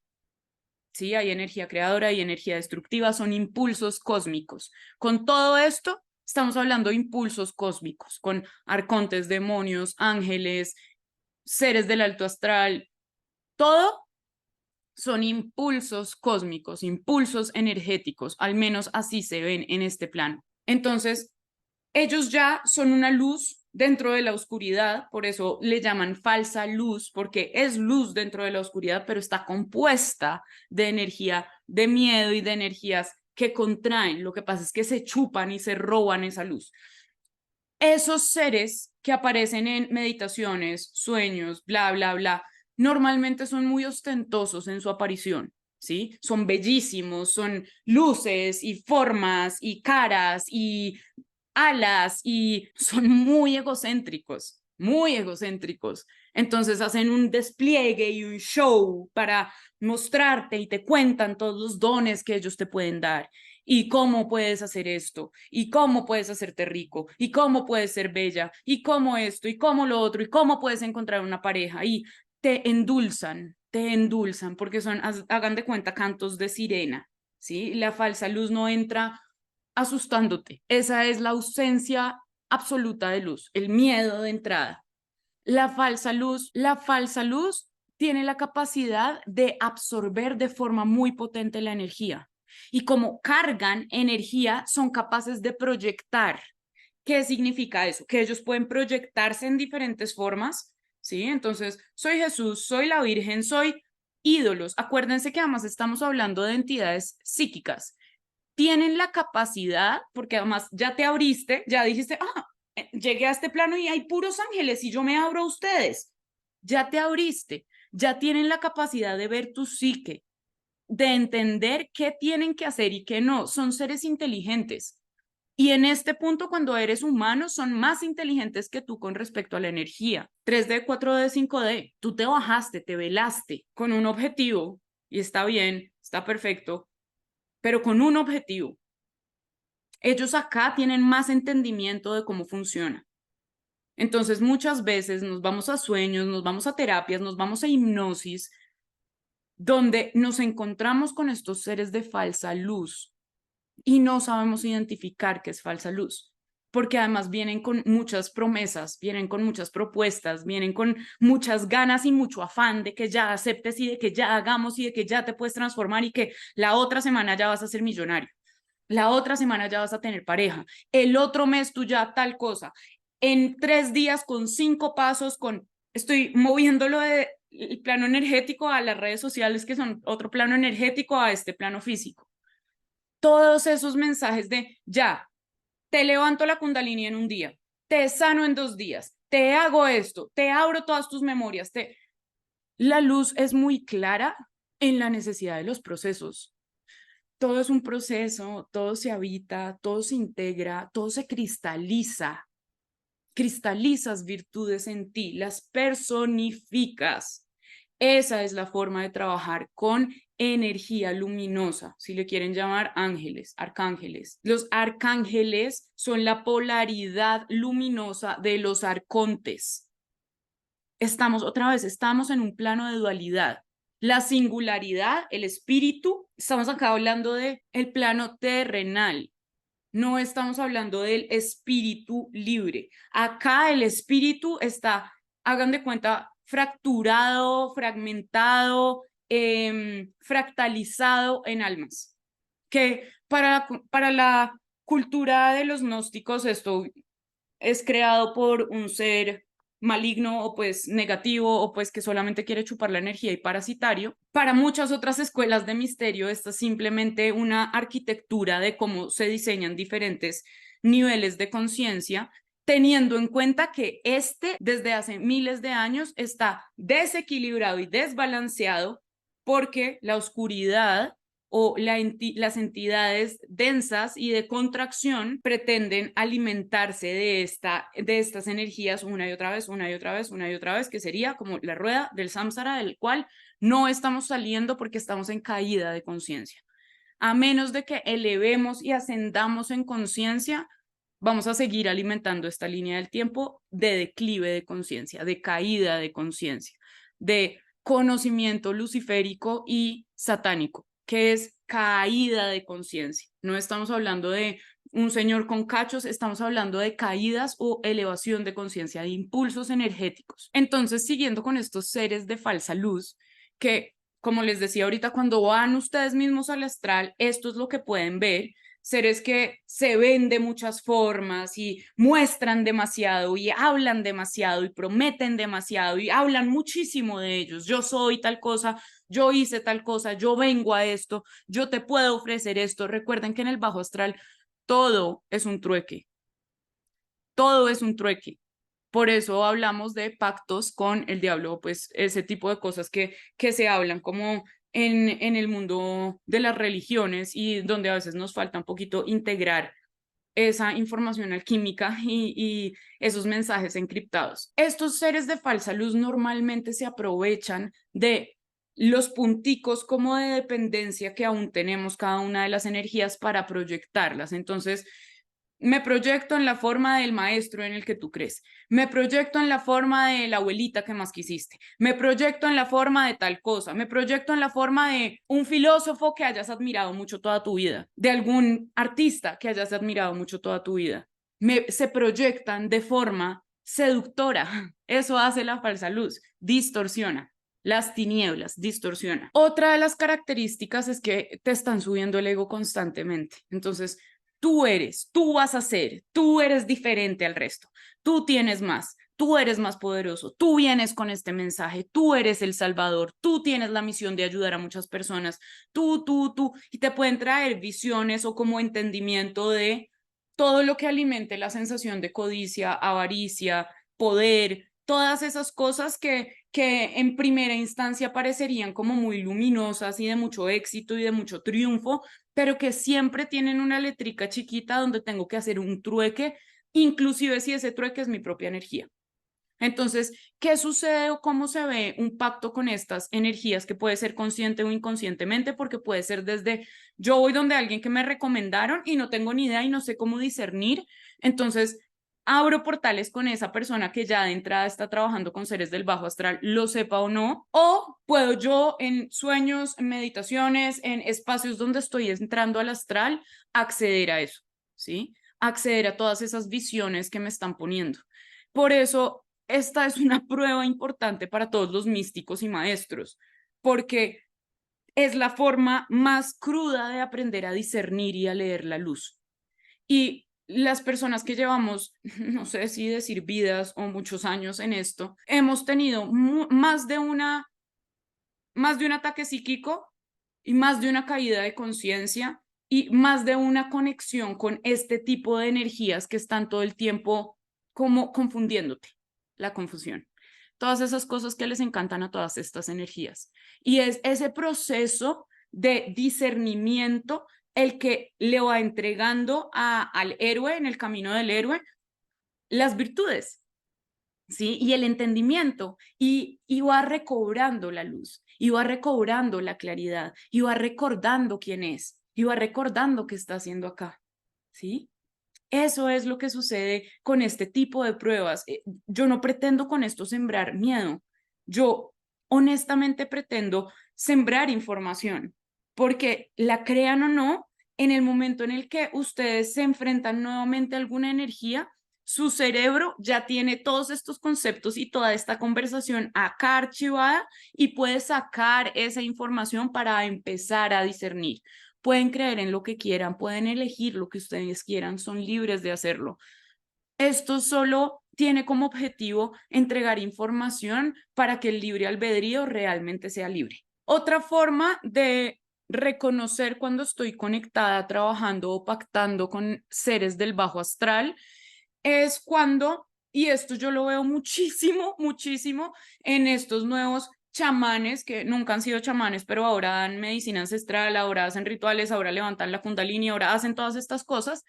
Speaker 1: Sí, hay energía creadora y energía destructiva, son impulsos cósmicos. Con todo esto, estamos hablando de impulsos cósmicos, con arcontes, demonios, ángeles, seres del alto astral, todo son impulsos cósmicos, impulsos energéticos, al menos así se ven en este plano. Entonces, ellos ya son una luz dentro de la oscuridad, por eso le llaman falsa luz, porque es luz dentro de la oscuridad, pero está compuesta de energía de miedo y de energías que contraen. Lo que pasa es que se chupan y se roban esa luz. Esos seres que aparecen en meditaciones, sueños, bla, bla, bla, normalmente son muy ostentosos en su aparición, ¿sí? Son bellísimos, son luces y formas y caras y alas y son muy egocéntricos, muy egocéntricos. Entonces hacen un despliegue y un show para mostrarte y te cuentan todos los dones que ellos te pueden dar y cómo puedes hacer esto y cómo puedes hacerte rico y cómo puedes ser bella y cómo esto y cómo lo otro y cómo puedes encontrar una pareja y te endulzan porque son, hagan de cuenta, cantos de sirena, ¿sí? La falsa luz no entra asustándote. Esa es la ausencia absoluta de luz, el miedo de entrada. La falsa luz tiene la capacidad de absorber de forma muy potente la energía. Y como cargan energía, son capaces de proyectar. ¿Qué significa eso? Que ellos pueden proyectarse en diferentes formas, ¿sí? Entonces, soy Jesús, soy la Virgen, soy ídolos. Acuérdense que además estamos hablando de entidades psíquicas, tienen la capacidad, porque además ya te abriste, ya dijiste, llegué a este plano y hay puros ángeles y yo me abro a ustedes. Ya te abriste, ya tienen la capacidad de ver tu psique, de entender qué tienen que hacer y qué no. Son seres inteligentes. Y en este punto, cuando eres humano, son más inteligentes que tú con respecto a la energía. 3D, 4D, 5D. Tú te bajaste, te velaste con un objetivo y está bien, está perfecto, pero con un objetivo. Ellos acá tienen más entendimiento de cómo funciona. Entonces, muchas veces nos vamos a sueños, nos vamos a terapias, nos vamos a hipnosis, donde nos encontramos con estos seres de falsa luz y no sabemos identificar qué es falsa luz, porque además vienen con muchas promesas, vienen con muchas propuestas, vienen con muchas ganas y mucho afán de que ya aceptes y de que ya hagamos y de que ya te puedes transformar y que la otra semana ya vas a ser millonario. La otra semana ya vas a tener pareja, el otro mes tú ya tal cosa, en 3 días con 5 pasos, estoy moviéndolo del plano energético a las redes sociales, que son otro plano energético, a este plano físico. Todos esos mensajes de ya, te levanto la kundalini en un día, te sano en 2 días, te hago esto, te abro todas tus memorias, la luz es muy clara en la necesidad de los procesos. Todo es un proceso, todo se habita, todo se integra, todo se cristaliza. Cristalizas virtudes en ti, las personificas. Esa es la forma de trabajar con energía luminosa, si le quieren llamar ángeles, arcángeles. Los arcángeles son la polaridad luminosa de los arcontes. Estamos en un plano de dualidad. La singularidad, el espíritu, estamos acá hablando de el plano terrenal. No estamos hablando del espíritu libre. Acá el espíritu está, hagan de cuenta, fracturado, fragmentado, fractalizado en almas. Que para la cultura de los gnósticos esto es creado por un ser maligno o pues negativo o pues que solamente quiere chupar la energía y parasitario. Para muchas otras escuelas de misterio, esta es simplemente una arquitectura de cómo se diseñan diferentes niveles de conciencia, teniendo en cuenta que desde hace miles de años está desequilibrado y desbalanceado porque la oscuridad o las entidades densas y de contracción pretenden alimentarse de estas energías una y otra vez, una y otra vez, una y otra vez, que sería como la rueda del samsara, del cual no estamos saliendo porque estamos en caída de conciencia. A menos de que elevemos y ascendamos en conciencia, vamos a seguir alimentando esta línea del tiempo de declive de conciencia, de caída de conciencia, de conocimiento luciférico y satánico, que es caída de conciencia. No estamos hablando de un señor con cachos, estamos hablando de caídas o elevación de conciencia, de impulsos energéticos. Entonces, siguiendo con estos seres de falsa luz, que como les decía ahorita, cuando van ustedes mismos al astral, esto es lo que pueden ver, seres que se ven de muchas formas y muestran demasiado y hablan demasiado y prometen demasiado y hablan muchísimo de ellos. Yo soy tal cosa, yo hice tal cosa, yo vengo a esto, yo te puedo ofrecer esto. Recuerden que en el bajo astral todo es un trueque, todo es un trueque. Por eso hablamos de pactos con el diablo, pues ese tipo de cosas que se hablan como en el mundo de las religiones y donde a veces nos falta un poquito integrar esa información alquímica y esos mensajes encriptados. Estos seres de falsa luz normalmente se aprovechan de los punticos como de dependencia que aún tenemos cada una de las energías para proyectarlas. Entonces, me proyecto en la forma del maestro en el que tú crees. Me proyecto en la forma de la abuelita que más quisiste. Me proyecto en la forma de tal cosa. Me proyecto en la forma de un filósofo que hayas admirado mucho toda tu vida. De algún artista que hayas admirado mucho toda tu vida. Se proyectan de forma seductora. Eso hace la falsa luz. Distorsiona. Las tinieblas, distorsiona. Otra de las características es que te están subiendo el ego constantemente. Entonces, tú vas a ser, tú eres diferente al resto, tú tienes más, tú eres más poderoso, tú vienes con este mensaje, tú eres el salvador, tú tienes la misión de ayudar a muchas personas, y te pueden traer visiones o como entendimiento de todo lo que alimente la sensación de codicia, avaricia, poder, todas esas cosas que en primera instancia parecerían como muy luminosas y de mucho éxito y de mucho triunfo, pero que siempre tienen una letrica chiquita donde tengo que hacer un trueque, inclusive si ese trueque es mi propia energía. Entonces, ¿qué sucede o cómo se ve un pacto con estas energías que puede ser consciente o inconscientemente? Porque puede ser desde yo voy donde alguien que me recomendaron y no tengo ni idea y no sé cómo discernir. Entonces, abro portales con esa persona que ya de entrada está trabajando con seres del bajo astral, lo sepa o no. O puedo yo en sueños, en meditaciones, en espacios donde estoy entrando al astral, acceder a eso, ¿sí? Acceder a todas esas visiones que me están poniendo. Por eso esta es una prueba importante para todos los místicos y maestros, porque es la forma más cruda de aprender a discernir y a leer la luz. Y las personas que llevamos, no sé si decir vidas o muchos años en esto, hemos tenido más de un ataque psíquico y más de una caída de conciencia y más de una conexión con este tipo de energías que están todo el tiempo como confundiéndote, la confusión. Todas esas cosas que les encantan a todas estas energías. Y es ese proceso de discernimiento el que le va entregando al héroe en el camino del héroe las virtudes, ¿sí? Y el entendimiento, y va recobrando la luz, y va recobrando la claridad, y va recordando quién es, y va recordando qué está haciendo acá, ¿sí? Eso es lo que sucede con este tipo de pruebas. Yo no pretendo con esto sembrar miedo, yo honestamente pretendo sembrar información, porque la crean o no, en el momento en el que ustedes se enfrentan nuevamente a alguna energía, su cerebro ya tiene todos estos conceptos y toda esta conversación acá archivada y puede sacar esa información para empezar a discernir. Pueden creer en lo que quieran, pueden elegir lo que ustedes quieran, son libres de hacerlo. Esto solo tiene como objetivo entregar información para que el libre albedrío realmente sea libre. Otra forma de reconocer cuando estoy conectada, trabajando o pactando con seres del bajo astral es cuando, y esto yo lo veo muchísimo, muchísimo en estos nuevos chamanes que nunca han sido chamanes, pero ahora dan medicina ancestral, ahora hacen rituales, ahora levantan la kundalini, ahora hacen todas estas cosas,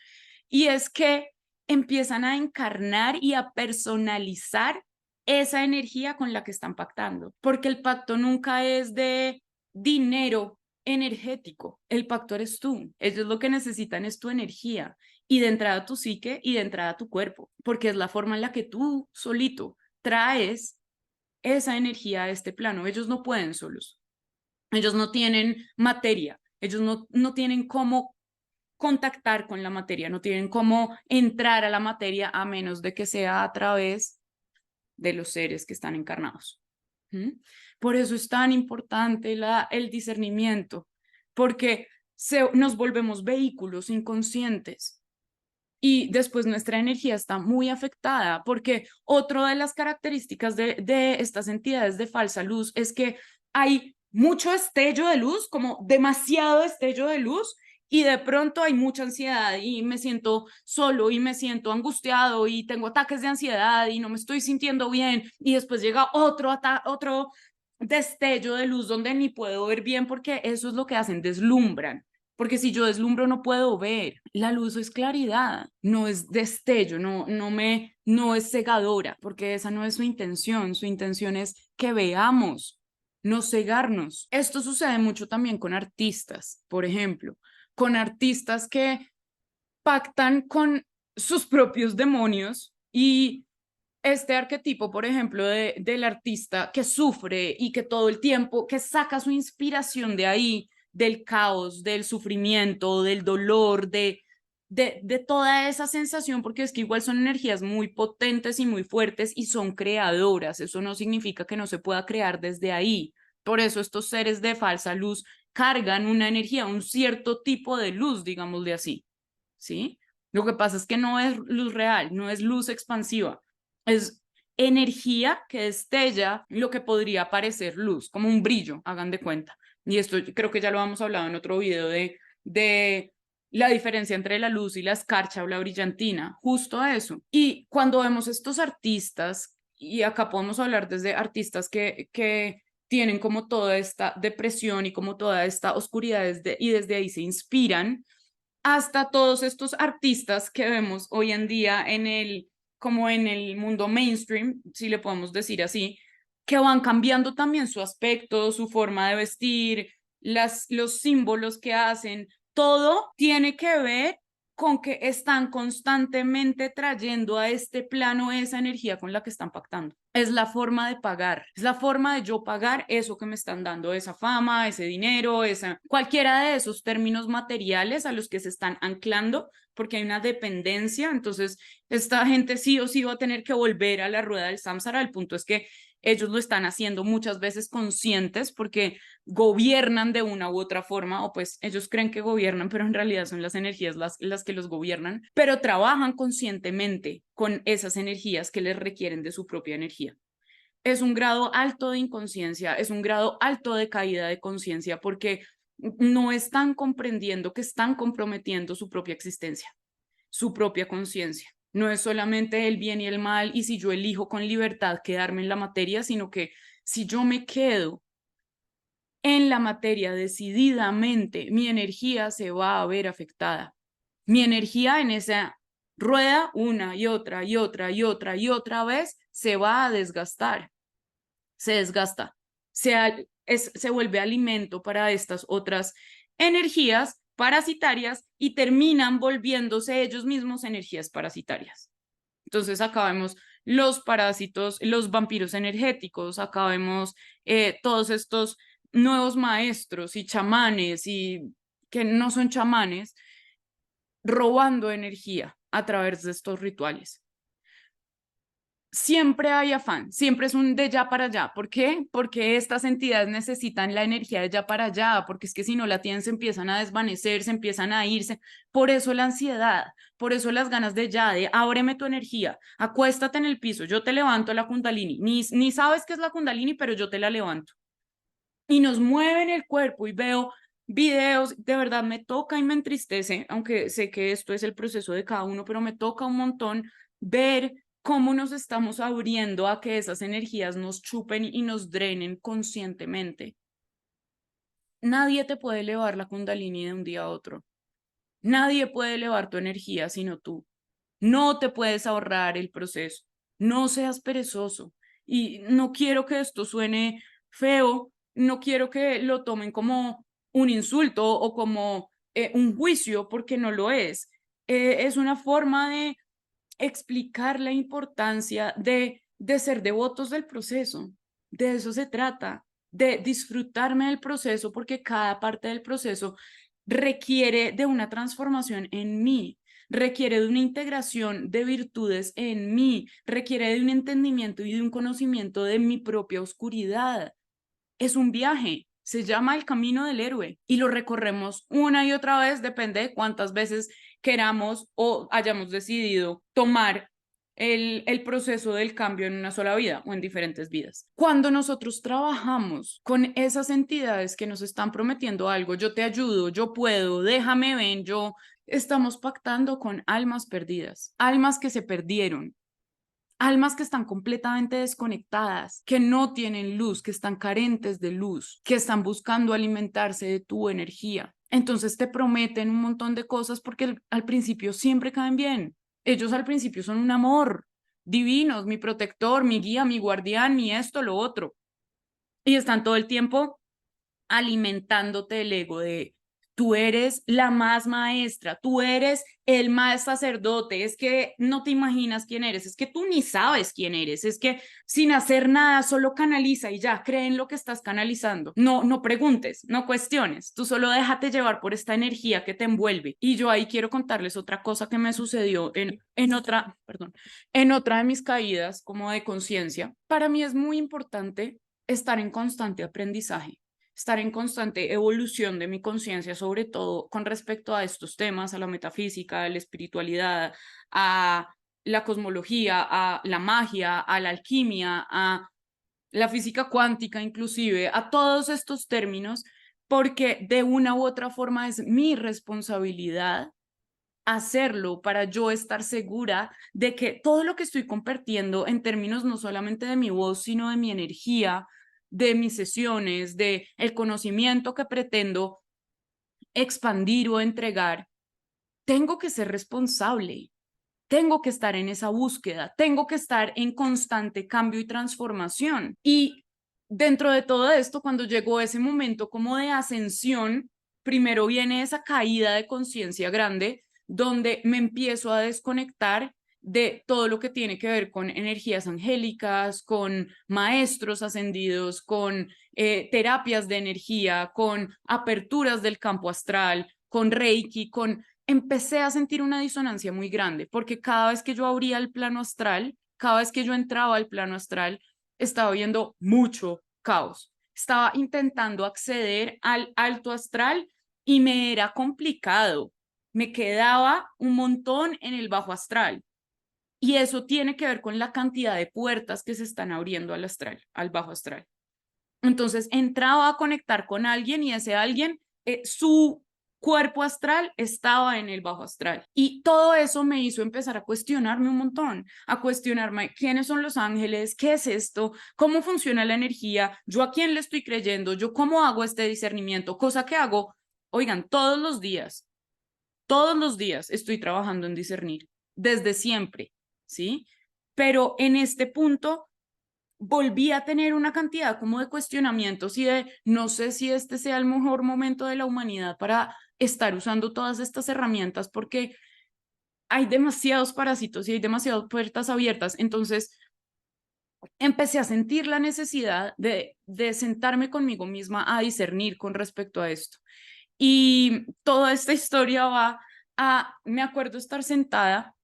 Speaker 1: y es que empiezan a encarnar y a personalizar esa energía con la que están pactando, porque el pacto nunca es de dinero energético, el pacto eres tú, ellos lo que necesitan es tu energía y de entrada tu psique y de entrada tu cuerpo, porque es la forma en la que tú solito traes esa energía a este plano. Ellos no pueden solos, ellos no tienen materia, ellos no tienen cómo contactar con la materia, no tienen cómo entrar a la materia a menos de que sea a través de los seres que están encarnados. ¿Mm? Por eso es tan importante el discernimiento, porque nos volvemos vehículos inconscientes y después nuestra energía está muy afectada, porque otra de las características de estas entidades de falsa luz es que hay mucho destello de luz, como demasiado destello de luz, y de pronto hay mucha ansiedad y me siento solo y me siento angustiado y tengo ataques de ansiedad y no me estoy sintiendo bien, y después llega otro destello de luz donde ni puedo ver bien, porque eso es lo que hacen, deslumbran. Porque si yo deslumbro no puedo ver. La luz es claridad, no es destello, no es cegadora, porque esa no es su intención. Su intención es que veamos, no cegarnos. Esto sucede mucho también con artistas, por ejemplo, con artistas que pactan con sus propios demonios y este arquetipo, por ejemplo, del artista que sufre y que todo el tiempo, que saca su inspiración de ahí, del caos, del sufrimiento, del dolor, de toda esa sensación, porque es que igual son energías muy potentes y muy fuertes y son creadoras. Eso no significa que no se pueda crear desde ahí. Por eso estos seres de falsa luz cargan una energía, un cierto tipo de luz, digámosle así, ¿sí? Lo que pasa es que no es luz real, no es luz expansiva, es energía que destella lo que podría parecer luz, como un brillo, hagan de cuenta. Y esto creo que ya lo hemos hablado en otro video de la diferencia entre la luz y la escarcha o la brillantina, justo eso. Y cuando vemos estos artistas, y acá podemos hablar desde artistas que tienen como toda esta depresión y como toda esta oscuridad y desde ahí se inspiran, hasta todos estos artistas que vemos hoy en día como en el mundo mainstream, si le podemos decir así, que van cambiando también su aspecto, su forma de vestir, los símbolos que hacen, todo tiene que ver con que están constantemente trayendo a este plano esa energía con la que están pactando. Es la forma de pagar, es la forma de yo pagar eso que me están dando, esa fama, ese dinero, cualquiera de esos términos materiales a los que se están anclando, porque hay una dependencia. Entonces esta gente sí o sí va a tener que volver a la rueda del samsara. El punto es que ellos lo están haciendo muchas veces conscientes porque gobiernan de una u otra forma, o pues ellos creen que gobiernan, pero en realidad son las energías las que los gobiernan, pero trabajan conscientemente con esas energías que les requieren de su propia energía. Es un grado alto de inconsciencia, es un grado alto de caída de conciencia, porque no están comprendiendo que están comprometiendo su propia existencia, su propia conciencia. No es solamente el bien y el mal y si yo elijo con libertad quedarme en la materia, sino que si yo me quedo en la materia decididamente, mi energía se va a ver afectada. Mi energía en esa rueda una y otra y otra y otra y otra vez se va a desgastar, se desgasta, se vuelve alimento para estas otras energías parasitarias y terminan volviéndose ellos mismos energías parasitarias. Entonces acá vemos los parásitos, los vampiros energéticos, acá vemos todos estos nuevos maestros y chamanes y que no son chamanes robando energía a través de estos rituales. siempre hay afán, siempre es un de ya para allá. ¿Por qué? Porque estas entidades necesitan la energía de ya para allá, porque es que si no la tienen se empiezan a desvanecer, se empiezan a irse. Por eso la ansiedad, por eso las ganas de ya, de ábreme tu energía, acuéstate en el piso, yo te levanto la kundalini. Ni sabes qué es la kundalini, pero yo te la levanto. Y nos mueven el cuerpo y veo videos, de verdad me toca y me entristece, aunque sé que esto es el proceso de cada uno, pero me toca un montón ver cómo nos estamos abriendo a que esas energías nos chupen y nos drenen conscientemente. Nadie te puede elevar la kundalini de un día a otro. Nadie puede elevar tu energía sino tú. No te puedes ahorrar el proceso. No seas perezoso. Y no quiero que esto suene feo, no quiero que lo tomen como un insulto o como un juicio, porque no lo es. Es una forma de explicar la importancia de ser devotos del proceso. De eso se trata, de disfrutarme del proceso, porque cada parte del proceso requiere de una transformación en mí, requiere de una integración de virtudes en mí, requiere de un entendimiento y de un conocimiento de mi propia oscuridad. Es un viaje, se llama el camino del héroe y lo recorremos una y otra vez, depende de cuántas veces queramos o hayamos decidido tomar el proceso del cambio en una sola vida o en diferentes vidas. Cuando nosotros trabajamos con esas entidades que nos están prometiendo algo, yo te ayudo, yo puedo, déjame ven, yo, estamos pactando con almas perdidas, almas que se perdieron, almas que están completamente desconectadas, que no tienen luz, que están carentes de luz, que están buscando alimentarse de tu energía. Entonces te prometen un montón de cosas porque al principio siempre caen bien. Ellos al principio son un amor, divinos, mi protector, mi guía, mi guardián, mi esto, lo otro. Y están todo el tiempo alimentándote el ego de tú eres la más maestra, tú eres el más sacerdote, es que no te imaginas quién eres, es que tú ni sabes quién eres, es que sin hacer nada solo canaliza y ya cree en lo que estás canalizando. No preguntes, no cuestiones, tú solo déjate llevar por esta energía que te envuelve. Y yo ahí quiero contarles otra cosa que me sucedió en otra de mis caídas como de conciencia. Para mí es muy importante estar en constante aprendizaje, estar en constante evolución de mi conciencia, sobre todo con respecto a estos temas, a la metafísica, a la espiritualidad, a la cosmología, a la magia, a la alquimia, a la física cuántica, inclusive, a todos estos términos, porque de una u otra forma es mi responsabilidad hacerlo para yo estar segura de que todo lo que estoy compartiendo en términos no solamente de mi voz, sino de mi energía, de mis sesiones, de el conocimiento que pretendo expandir o entregar, tengo que ser responsable, tengo que estar en esa búsqueda, tengo que estar en constante cambio y transformación. Y dentro de todo esto, cuando llegó ese momento como de ascensión, primero viene esa caída de conciencia grande, donde me empiezo a desconectar de todo lo que tiene que ver con energías angélicas, con maestros ascendidos, con terapias de energía, con aperturas del campo astral, con Reiki, con empecé a sentir una disonancia muy grande, porque cada vez que yo abría el plano astral, cada vez que yo entraba al plano astral, estaba viendo mucho caos. Estaba intentando acceder al alto astral y me era complicado. Me quedaba un montón en el bajo astral. Y eso tiene que ver con la cantidad de puertas que se están abriendo al astral, al bajo astral. Entonces entraba a conectar con alguien y ese alguien, su cuerpo astral estaba en el bajo astral. Y todo eso me hizo empezar a cuestionarme un montón, a cuestionarme quiénes son los ángeles, qué es esto, cómo funciona la energía, yo a quién le estoy creyendo, yo cómo hago este discernimiento, cosa que hago, oigan, todos los días estoy trabajando en discernir, desde siempre, ¿sí? Pero en este punto volví a tener una cantidad como de cuestionamientos y de no sé si este sea el mejor momento de la humanidad para estar usando todas estas herramientas porque hay demasiados parásitos y hay demasiadas puertas abiertas. Entonces empecé a sentir la necesidad de sentarme conmigo misma a discernir con respecto a esto. Y toda esta historia va a, me acuerdo estar sentada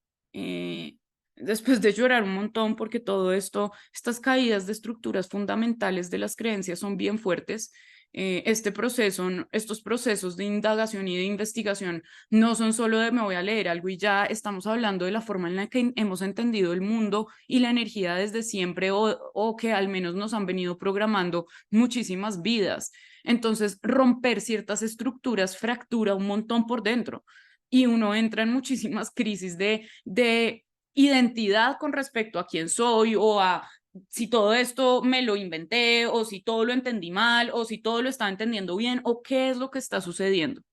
Speaker 1: después de llorar un montón, porque todo esto, estas caídas de estructuras fundamentales de las creencias son bien fuertes. Este proceso, estos procesos de indagación y de investigación no son solo de me voy a leer algo y ya estamos hablando de la forma en la que hemos entendido el mundo y la energía desde siempre o que al menos nos han venido programando muchísimas vidas. Entonces, romper ciertas estructuras fractura un montón por dentro y uno entra en muchísimas crisis de identidad con respecto a quién soy o a si todo esto me lo inventé o si todo lo entendí mal o si todo lo estaba entendiendo bien o qué es lo que está sucediendo.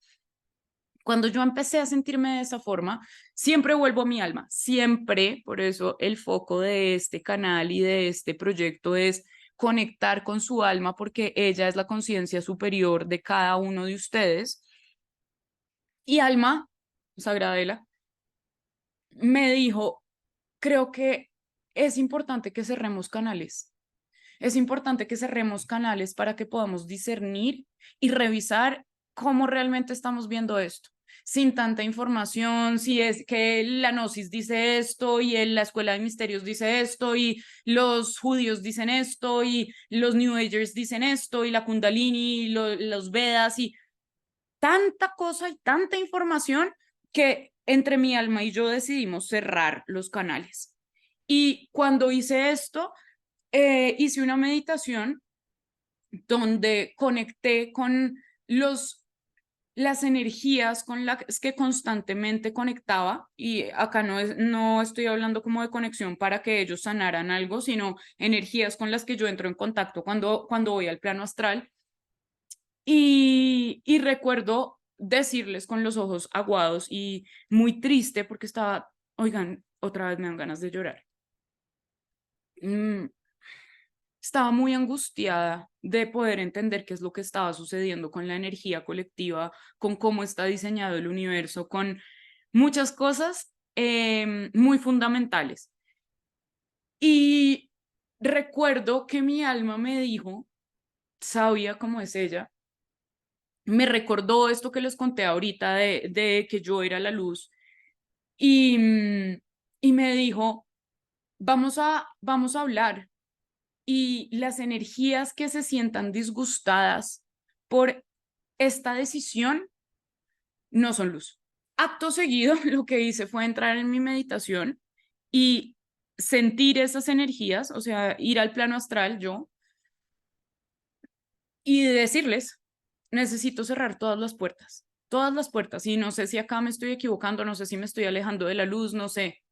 Speaker 1: Cuando yo empecé a sentirme de esa forma, siempre vuelvo a mi alma, siempre, por eso el foco de este canal y de este proyecto es conectar con su alma porque ella es la conciencia superior de cada uno de ustedes. Y Alma, Sagradela, me dijo, creo que es importante que cerremos canales. Es importante que cerremos canales para que podamos discernir y revisar cómo realmente estamos viendo esto. Sin tanta información, si es que la Gnosis dice esto y la Escuela de Misterios dice esto y los judíos dicen esto y los New Agers dicen esto y la Kundalini y los Vedas y tanta cosa y tanta información que entre mi alma y yo decidimos cerrar los canales. Y cuando hice esto, hice una meditación donde conecté con las energías con las que constantemente conectaba, y acá no estoy hablando como de conexión para que ellos sanaran algo, sino energías con las que yo entro en contacto cuando voy al plano astral. Y recuerdo decirles con los ojos aguados y muy triste porque estaba, oigan, otra vez me dan ganas de llorar. Estaba muy angustiada de poder entender qué es lo que estaba sucediendo con la energía colectiva, con cómo está diseñado el universo, con muchas cosas muy fundamentales. Y recuerdo que mi alma me dijo, sabia como es ella, me recordó esto que les conté ahorita de que yo era la luz y me dijo, vamos a hablar y las energías que se sientan disgustadas por esta decisión no son luz. Acto seguido, lo que hice fue entrar en mi meditación y sentir esas energías, o sea, ir al plano astral yo y decirles, necesito cerrar todas las puertas, y no sé si acá me estoy equivocando, no sé si me estoy alejando de la luz, no sé,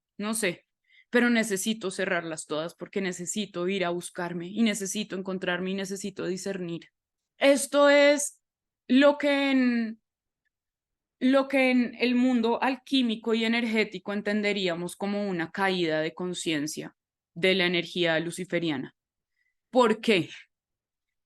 Speaker 1: pero necesito cerrarlas todas porque necesito ir a buscarme y necesito encontrarme y necesito discernir. Esto es lo que lo que en el mundo alquímico y energético entenderíamos como una caída de conciencia de la energía luciferiana. ¿Por qué?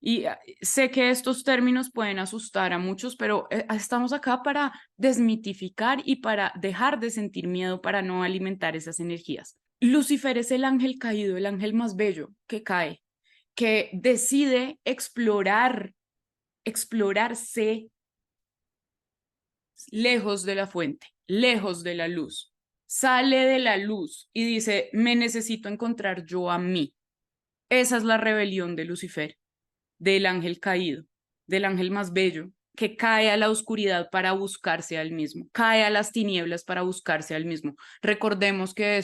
Speaker 1: Y sé que estos términos pueden asustar a muchos, pero estamos acá para desmitificar y para dejar de sentir miedo, para no alimentar esas energías. Lucifer es el ángel caído, el ángel más bello que cae, que decide explorarse lejos de la fuente, lejos de la luz. Sale de la luz y dice, me necesito encontrar yo a mí. Esa es la rebelión de Lucifer, del ángel caído, del ángel más bello, que cae a la oscuridad para buscarse al mismo, cae a las tinieblas para buscarse al mismo. Recordemos que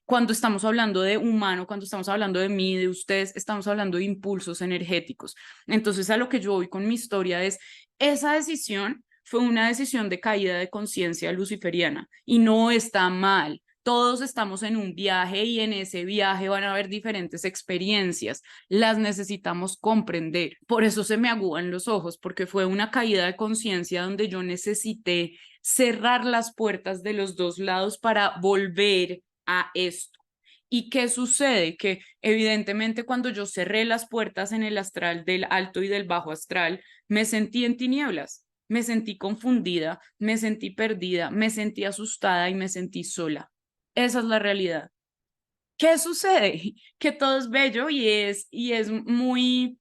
Speaker 1: cuando estamos hablando de humano, cuando estamos hablando de mí, de ustedes, estamos hablando de impulsos energéticos. Entonces, a lo que yo voy con mi historia es, esa decisión fue una decisión de caída de conciencia luciferiana y no está mal. Todos estamos en un viaje y en ese viaje van a haber diferentes experiencias, las necesitamos comprender. Por eso se me agudan los ojos, porque fue una caída de conciencia donde yo necesité cerrar las puertas de los dos lados para volver a esto. ¿Y qué sucede? Que evidentemente cuando yo cerré las puertas en el astral del alto y del bajo astral, me sentí en tinieblas, me sentí confundida, me sentí perdida, me sentí asustada y me sentí sola. Esa es la realidad. ¿Qué sucede? Que todo es bello y es muy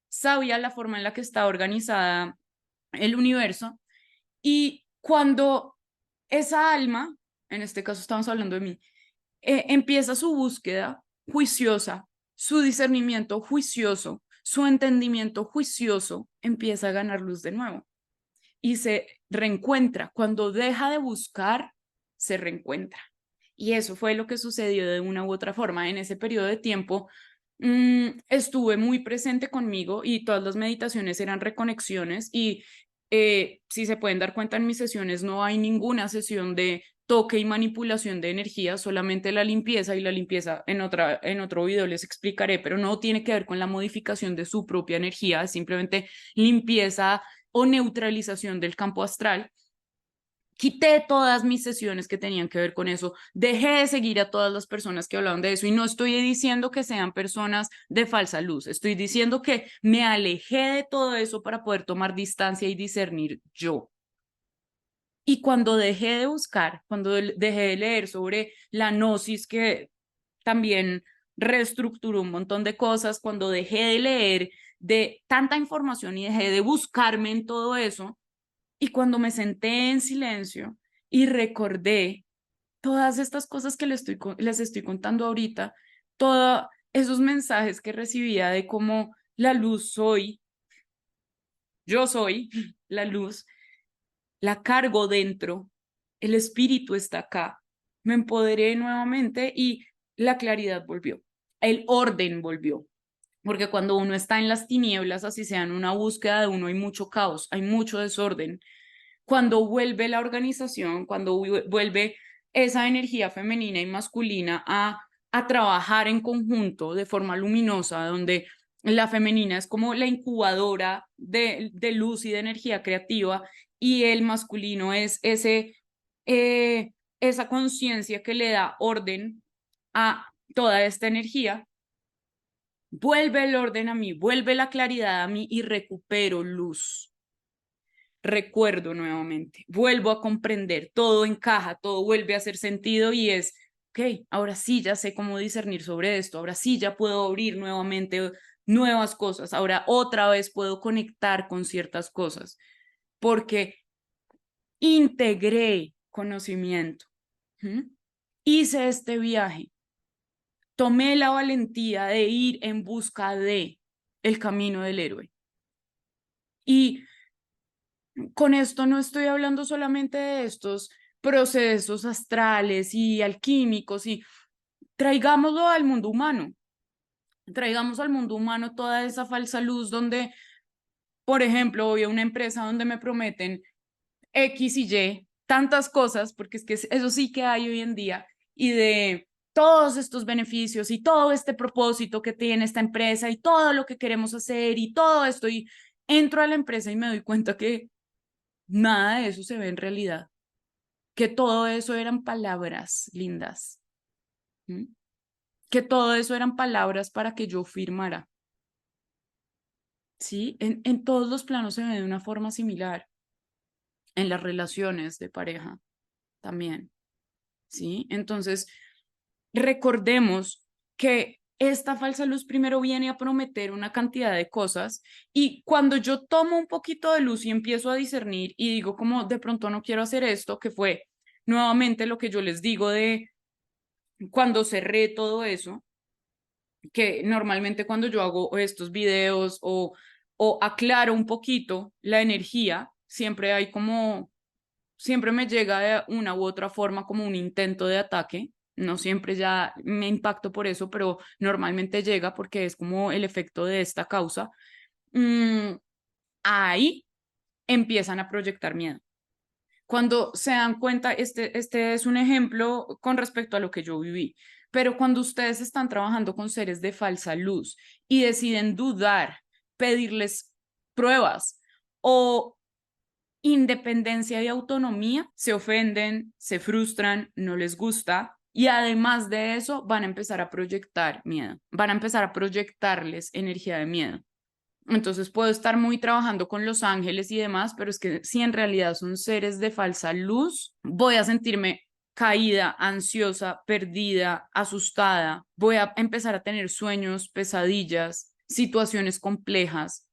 Speaker 1: sabia la forma en la que está organizada el universo. Y cuando esa alma, en este caso estamos hablando de mí, empieza su búsqueda juiciosa, su discernimiento juicioso, su entendimiento juicioso, empieza a ganar luz de nuevo y se reencuentra. Cuando deja de buscar, se reencuentra. Y eso fue lo que sucedió de una u otra forma. En ese periodo de tiempo estuve muy presente conmigo y todas las meditaciones eran reconexiones y si se pueden dar cuenta en mis sesiones no hay ninguna sesión de toque y manipulación de energía, solamente la limpieza, y la limpieza en otro video les explicaré, pero no tiene que ver con la modificación de su propia energía, es simplemente limpieza o neutralización del campo astral. Quité todas mis sesiones que tenían que ver con eso, dejé de seguir a todas las personas que hablaban de eso y no estoy diciendo que sean personas de falsa luz, estoy diciendo que me alejé de todo eso para poder tomar distancia y discernir yo. Y cuando dejé de buscar, cuando dejé de leer sobre la gnosis, que también reestructuró un montón de cosas, cuando dejé de leer de tanta información y dejé de buscarme en todo eso, y cuando me senté en silencio y recordé todas estas cosas que les estoy contando ahorita, todos esos mensajes que recibía de cómo la luz soy, yo soy la luz, la cargo dentro, el espíritu está acá, me empoderé nuevamente y la claridad volvió, el orden volvió. Porque cuando uno está en las tinieblas, así sea en una búsqueda de uno, hay mucho caos, hay mucho desorden. Cuando vuelve la organización, cuando vuelve esa energía femenina y masculina a trabajar en conjunto de forma luminosa, donde la femenina es como la incubadora de luz y de energía creativa y el masculino es esa conciencia que le da orden a toda esta energía, vuelve el orden a mí, vuelve la claridad a mí y recupero luz. Recuerdo nuevamente, vuelvo a comprender, todo encaja, todo vuelve a hacer sentido y es, ok, ahora sí ya sé cómo discernir sobre esto, ahora sí ya puedo abrir nuevamente nuevas cosas, ahora otra vez puedo conectar con ciertas cosas, porque integré conocimiento. Hice este viaje, tomé la valentía de ir en busca de el camino del héroe. Y con esto no estoy hablando solamente de estos procesos astrales y alquímicos, y traigámoslo al mundo humano. Traigamos al mundo humano toda esa falsa luz donde, por ejemplo, voy a una empresa donde me prometen X y Y, tantas cosas, porque es que eso sí que hay hoy en día, y de todos estos beneficios y todo este propósito que tiene esta empresa y todo lo que queremos hacer y todo esto, y entro a la empresa y me doy cuenta que nada de eso se ve en realidad, que todo eso eran palabras lindas, ¿m? Que todo eso eran palabras para que yo firmara, ¿sí? En todos los planos se ve de una forma similar, en las relaciones de pareja también, ¿sí? Entonces, recordemos que esta falsa luz primero viene a prometer una cantidad de cosas y cuando yo tomo un poquito de luz y empiezo a discernir y digo como de pronto no quiero hacer esto, que fue nuevamente lo que yo les digo de cuando cerré todo eso, que normalmente cuando yo hago estos videos o aclaro un poquito la energía, siempre hay como, siempre me llega de una u otra forma como un intento de ataque. No siempre ya me impacto por eso, pero normalmente llega porque es como el efecto de esta causa. Ahí empiezan a proyectar miedo. Cuando se dan cuenta, este es un ejemplo con respecto a lo que yo viví, pero cuando ustedes están trabajando con seres de falsa luz y deciden dudar, pedirles pruebas o independencia y autonomía, se ofenden, se frustran, no les gusta y además de eso van a empezar a proyectar miedo, van a empezar a proyectarles energía de miedo. Entonces puedo estar muy trabajando con los ángeles y demás, pero es que si en realidad son seres de falsa luz, voy a sentirme caída, ansiosa, perdida, asustada, voy a empezar a tener sueños, pesadillas, situaciones complejas,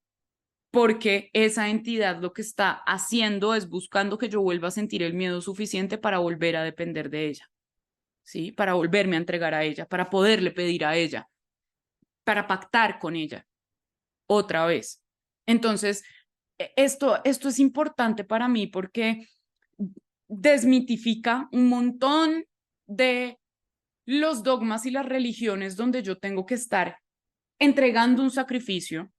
Speaker 1: porque esa entidad lo que está haciendo es buscando que yo vuelva a sentir el miedo suficiente para volver a depender de ella. ¿sí? Para volverme a entregar a ella, para poderle pedir a ella, para pactar con ella otra vez. Entonces, esto es importante para mí porque desmitifica un montón de los dogmas y las religiones donde yo tengo que estar entregando un sacrificio,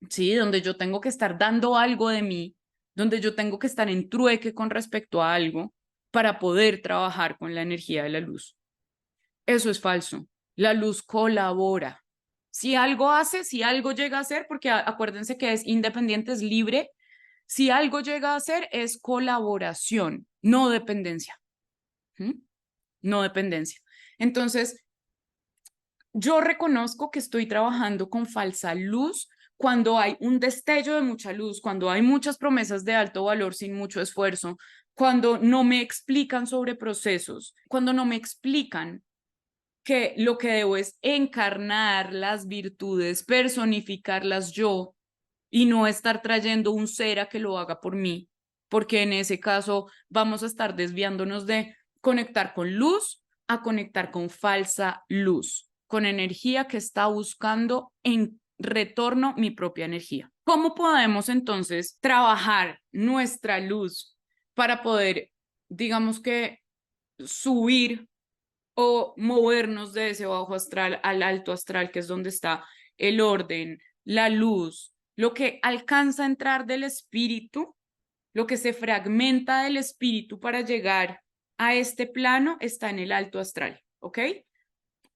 Speaker 1: ¿sí? Donde yo tengo que estar dando algo de mí, donde yo tengo que estar en trueque con respecto a algo para poder trabajar con la energía de la luz. Eso es falso. La luz colabora. Si algo hace, si algo llega a ser, porque acuérdense que es independiente, es libre, si algo llega a ser es colaboración, no dependencia. ¿Mm? No dependencia. Entonces, yo reconozco que estoy trabajando con falsa luz cuando hay un destello de mucha luz, cuando hay muchas promesas de alto valor sin mucho esfuerzo, cuando no me explican sobre procesos, cuando no me explican que lo que debo es encarnar las virtudes, personificarlas yo y no estar trayendo un ser a que lo haga por mí, porque en ese caso vamos a estar desviándonos de conectar con luz a conectar con falsa luz, con energía que está buscando en retorno mi propia energía. ¿Cómo podemos entonces trabajar nuestra luz para poder, digamos que, subir o movernos de ese bajo astral al alto astral, que es donde está el orden, la luz, lo que alcanza a entrar del espíritu, lo que se fragmenta del espíritu para llegar a este plano está en el alto astral, ¿ok?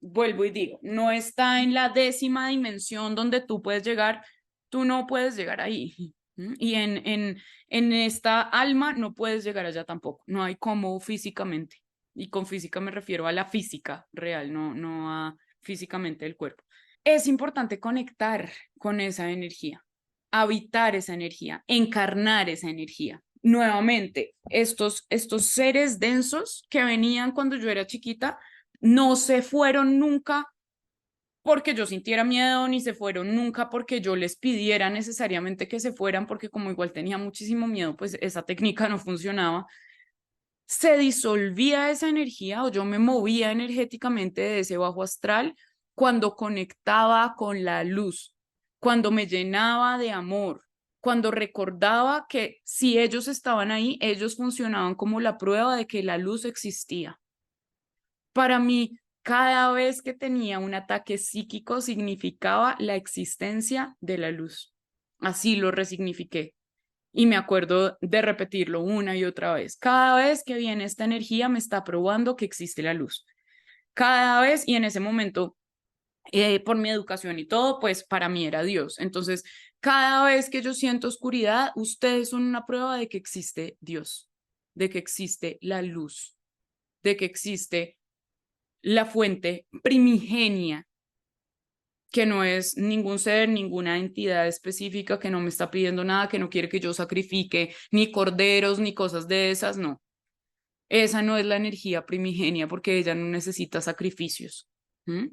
Speaker 1: Vuelvo y digo, no está en la 10ª dimensión donde tú puedes llegar, tú no puedes llegar ahí. Y en esta alma no puedes llegar allá tampoco, no hay cómo físicamente. Y con física me refiero a la física real, no a físicamente el cuerpo. Es importante conectar con esa energía, habitar esa energía, encarnar esa energía. Nuevamente, estos seres densos que venían cuando yo era chiquita, no se fueron nunca porque yo sintiera miedo, ni se fueron nunca porque yo les pidiera necesariamente que se fueran, porque como igual tenía muchísimo miedo, pues esa técnica no funcionaba. Se disolvía esa energía o yo me movía energéticamente de ese bajo astral cuando conectaba con la luz, cuando me llenaba de amor, cuando recordaba que si ellos estaban ahí, ellos funcionaban como la prueba de que la luz existía. Para mí, cada vez que tenía un ataque psíquico significaba la existencia de la luz. Así lo resignifiqué. Y me acuerdo de repetirlo una y otra vez. Cada vez que viene esta energía me está probando que existe la luz. Cada vez, y en ese momento, por mi educación y todo, pues para mí era Dios. Entonces, cada vez que yo siento oscuridad, ustedes son una prueba de que existe Dios, de que existe la luz, de que existe la fuente primigenia, que no es ningún ser, ninguna entidad específica, que no me está pidiendo nada, que no quiere que yo sacrifique ni corderos ni cosas de esas, no. Esa no es la energía primigenia porque ella no necesita sacrificios. ¿Mm?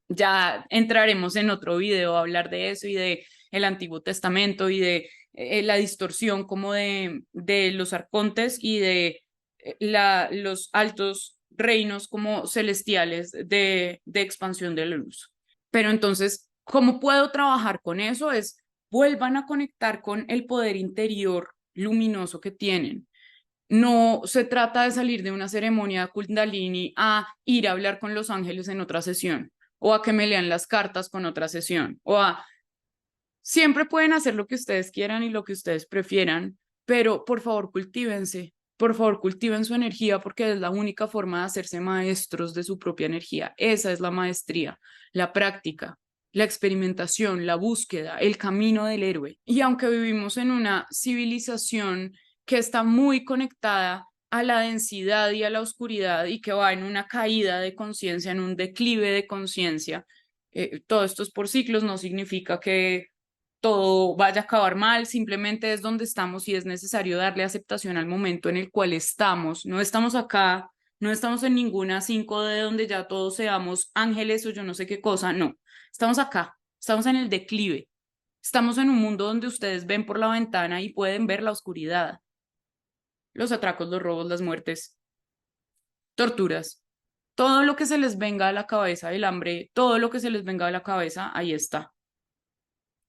Speaker 1: Ya entraremos en otro video a hablar de eso y de el Antiguo Testamento y de la distorsión como de los arcontes y de los altos reinos como celestiales de expansión de la luz. Pero entonces, ¿cómo puedo trabajar con eso? Es vuelvan a conectar con el poder interior luminoso que tienen. No se trata de salir de una ceremonia Kundalini a ir a hablar con los ángeles en otra sesión o a que me lean las cartas con otra sesión o a... Siempre pueden hacer lo que ustedes quieran y lo que ustedes prefieran, pero por favor cultívense, por favor cultiven su energía porque es la única forma de hacerse maestros de su propia energía. Esa es la maestría, la práctica, la experimentación, la búsqueda, el camino del héroe. Y aunque vivimos en una civilización que está muy conectada a la densidad y a la oscuridad y que va en una caída de conciencia, en un declive de conciencia, todo esto es por ciclos, no significa que todo vaya a acabar mal, simplemente es donde estamos y es necesario darle aceptación al momento en el cual estamos. No estamos acá, no estamos en ninguna 5D donde ya todos seamos ángeles o yo no sé qué cosa, no. Estamos acá, estamos en el declive, estamos en un mundo donde ustedes ven por la ventana y pueden ver la oscuridad, los atracos, los robos, las muertes, torturas. Todo lo que se les venga a la cabeza, el hambre, todo lo que se les venga a la cabeza, ahí está,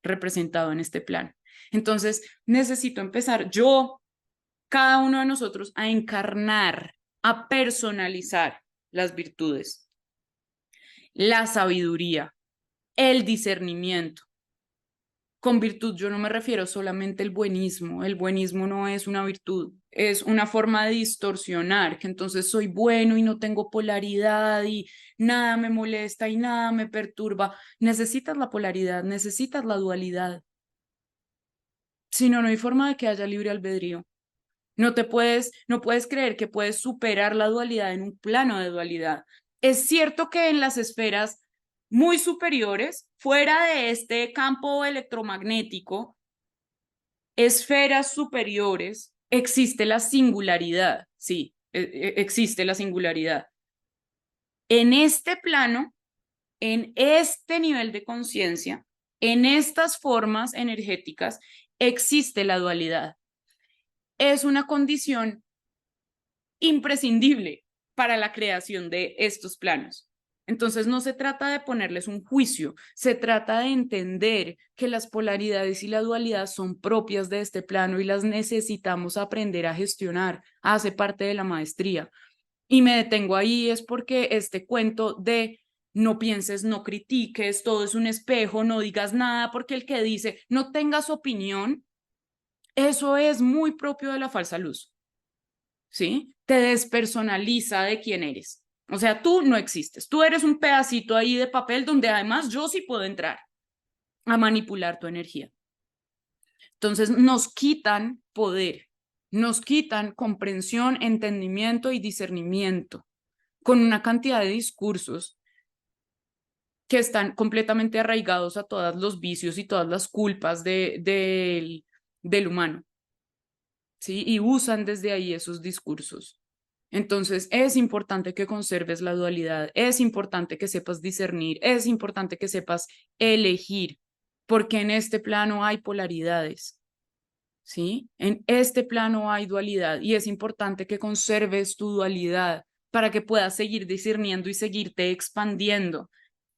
Speaker 1: representado en este plan. Entonces, necesito empezar yo, cada uno de nosotros, a encarnar, a personalizar las virtudes, la sabiduría, el discernimiento. Con virtud yo no me refiero solamente al buenismo. El buenismo no es una virtud, es una forma de distorsionar, que entonces soy bueno y no tengo polaridad y nada me molesta y nada me perturba. Necesitas la polaridad, necesitas la dualidad. Si no, no hay forma de que haya libre albedrío. No puedes creer que puedes superar la dualidad en un plano de dualidad. Es cierto que en las esferas muy superiores, fuera de este campo electromagnético, esferas superiores, existe la singularidad, sí, existe la singularidad. En este plano, en este nivel de conciencia, en estas formas energéticas, existe la dualidad. Es una condición imprescindible para la creación de estos planos. Entonces no se trata de ponerles un juicio, se trata de entender que las polaridades y la dualidad son propias de este plano y las necesitamos aprender a gestionar, hace parte de la maestría. Y me detengo ahí es porque este cuento de no pienses, no critiques, todo es un espejo, no digas nada, porque el que dice no tengas opinión, eso es muy propio de la falsa luz. ¿Sí? Te despersonaliza de quién eres. O sea, tú no existes. Tú eres un pedacito ahí de papel donde además yo sí puedo entrar a manipular tu energía. Entonces nos quitan poder, nos quitan comprensión, entendimiento y discernimiento con una cantidad de discursos que están completamente arraigados a todos los vicios y todas las culpas del humano. ¿Sí? Y usan desde ahí esos discursos. Entonces, es importante que conserves la dualidad, es importante que sepas discernir, es importante que sepas elegir, porque en este plano hay polaridades, ¿sí? En este plano hay dualidad y es importante que conserves tu dualidad para que puedas seguir discerniendo y seguirte expandiendo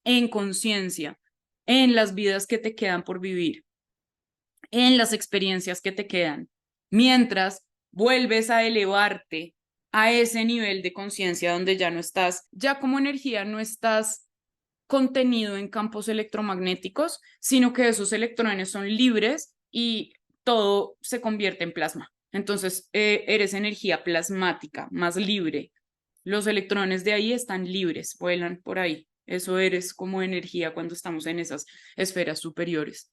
Speaker 1: en conciencia, en las vidas que te quedan por vivir, en las experiencias que te quedan, mientras vuelves a elevarte a ese nivel de conciencia donde ya no estás, ya como energía no estás contenido en campos electromagnéticos, sino que esos electrones son libres y todo se convierte en plasma. Entonces, eres energía plasmática, más libre. Los electrones de ahí están libres, vuelan por ahí. Eso eres como energía cuando estamos en esas esferas superiores.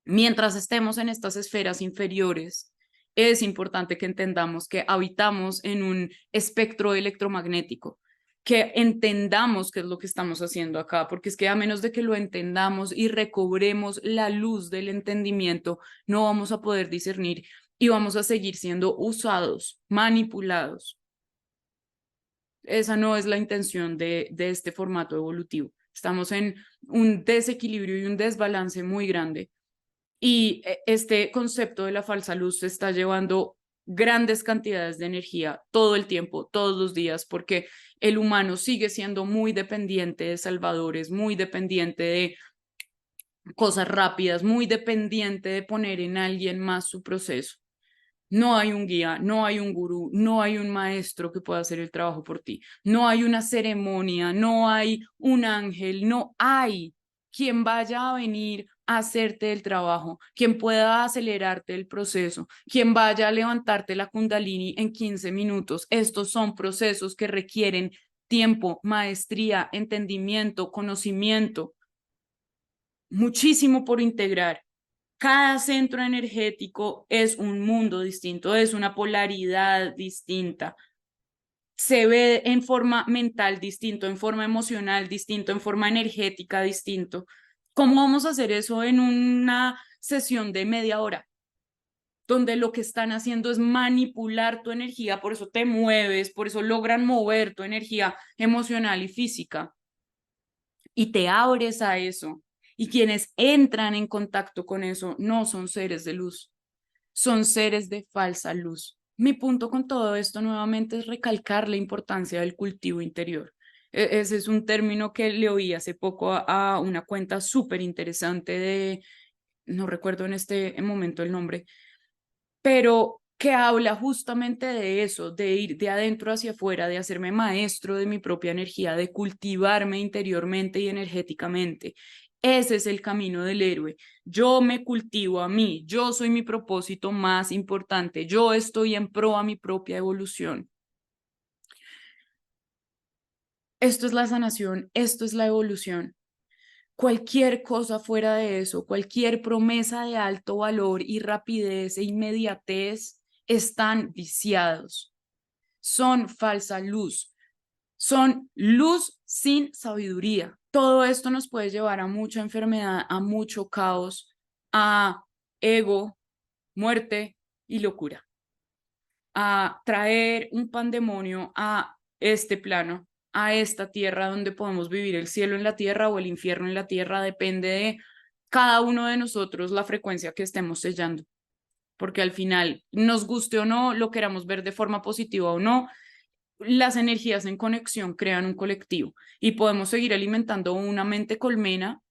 Speaker 1: Mientras estemos en estas esferas inferiores, es importante que entendamos que habitamos en un espectro electromagnético, que entendamos qué es lo que estamos haciendo acá, porque es que a menos de que lo entendamos y recobremos la luz del entendimiento, no vamos a poder discernir y vamos a seguir siendo usados, manipulados. Esa no es la intención de este formato evolutivo. Estamos en un desequilibrio y un desbalance muy grande. Y este concepto de la falsa luz se está llevando grandes cantidades de energía todo el tiempo, todos los días, porque el humano sigue siendo muy dependiente de salvadores, muy dependiente de cosas rápidas, muy dependiente de poner en alguien más su proceso. No hay un guía, no hay un gurú, no hay un maestro que pueda hacer el trabajo por ti, no hay una ceremonia, no hay un ángel, no hay quien vaya a venir a hacerte el trabajo, quien pueda acelerarte el proceso, quien vaya a levantarte la kundalini en 15 minutos. Estos son procesos que requieren tiempo, maestría, entendimiento, conocimiento, muchísimo por integrar. Cada centro energético es un mundo distinto, es una polaridad distinta. Se ve en forma mental distinto, en forma emocional distinto, en forma energética distinto. ¿Cómo vamos a hacer eso en una sesión de media hora? Donde lo que están haciendo es manipular tu energía, por eso te mueves, por eso logran mover tu energía emocional y física. Y te abres a eso. Y quienes entran en contacto con eso no son seres de luz, son seres de falsa luz. Mi punto con todo esto nuevamente es recalcar la importancia del cultivo interior. Ese es un término que le oí hace poco a una cuenta súper interesante de, no recuerdo en este momento el nombre, pero que habla justamente de eso, de ir de adentro hacia afuera, de hacerme maestro de mi propia energía, de cultivarme interiormente y energéticamente. Ese es el camino del héroe. Yo me cultivo a mí, yo soy mi propósito más importante, yo estoy en pro a mi propia evolución. Esto es la sanación, esto es la evolución. Cualquier cosa fuera de eso, cualquier promesa de alto valor y rapidez e inmediatez están viciados, son falsa luz, son luz sin sabiduría. Todo esto nos puede llevar a mucha enfermedad, a mucho caos, a ego, muerte y locura, a traer un pandemonio a este plano, a esta tierra donde podemos vivir el cielo en la tierra o el infierno en la tierra, depende de cada uno de nosotros la frecuencia que estemos sellando, porque al final, nos guste o no, lo queramos ver de forma positiva o no, las energías en conexión crean un colectivo y podemos seguir alimentando una mente colmena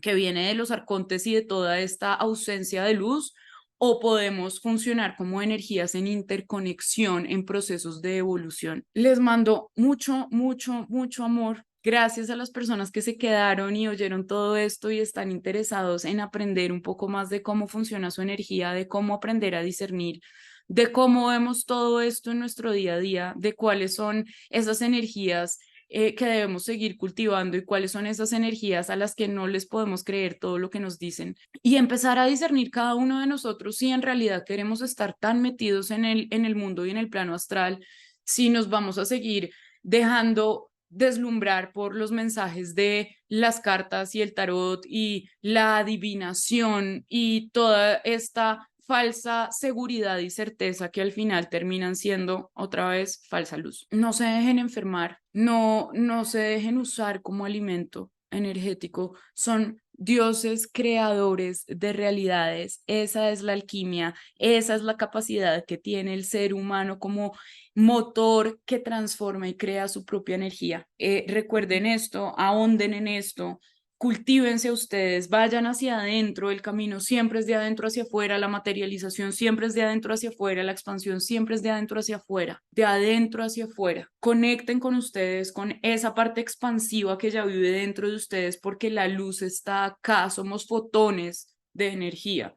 Speaker 1: que viene de los arcontes y de toda esta ausencia de luz, o podemos funcionar como energías en interconexión en procesos de evolución. Les mando mucho, mucho, mucho amor. Gracias a las personas que se quedaron y oyeron todo esto y están interesados en aprender un poco más de cómo funciona su energía, de cómo aprender a discernir, de cómo vemos todo esto en nuestro día a día, de cuáles son esas energías que debemos seguir cultivando y cuáles son esas energías a las que no les podemos creer todo lo que nos dicen y empezar a discernir cada uno de nosotros si en realidad queremos estar tan metidos en el mundo y en el plano astral, si nos vamos a seguir dejando deslumbrar por los mensajes de las cartas y el tarot y la adivinación y toda esta falsa seguridad y certeza que al final terminan siendo otra vez falsa luz. No se dejen enfermar, no se dejen usar como alimento energético. Son dioses creadores de realidades. Esa es la alquimia, esa es la capacidad que tiene el ser humano como motor que transforma y crea su propia energía. Recuerden esto, ahonden en esto, cultívense ustedes, vayan hacia adentro, el camino siempre es de adentro hacia afuera, la materialización siempre es de adentro hacia afuera, la expansión siempre es de adentro hacia afuera, de adentro hacia afuera. Conecten con ustedes, con esa parte expansiva que ya vive dentro de ustedes, porque la luz está acá, somos fotones de energía.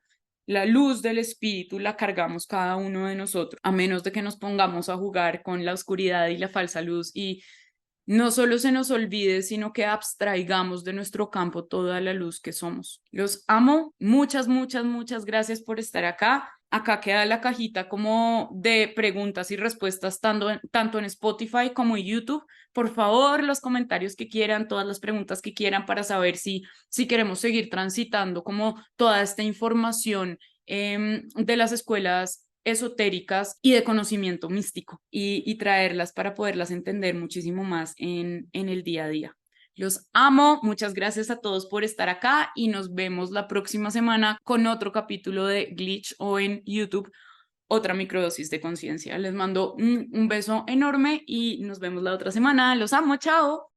Speaker 1: La luz del espíritu la cargamos cada uno de nosotros, a menos de que nos pongamos a jugar con la oscuridad y la falsa luz y no solo se nos olvide, sino que abstraigamos de nuestro campo toda la luz que somos. Los amo. Muchas, muchas, muchas gracias por estar acá. Acá queda la cajita como de preguntas y respuestas tanto en Spotify como en YouTube. Por favor, los comentarios que quieran, todas las preguntas que quieran para saber si queremos seguir transitando como toda esta información de las escuelas esotéricas y de conocimiento místico y traerlas para poderlas entender muchísimo más en el día a día. Los amo, muchas gracias a todos por estar acá y nos vemos la próxima semana con otro capítulo de Glitch o en YouTube, otra microdosis de conciencia. Les mando un beso enorme y nos vemos la otra semana. Los amo, chao.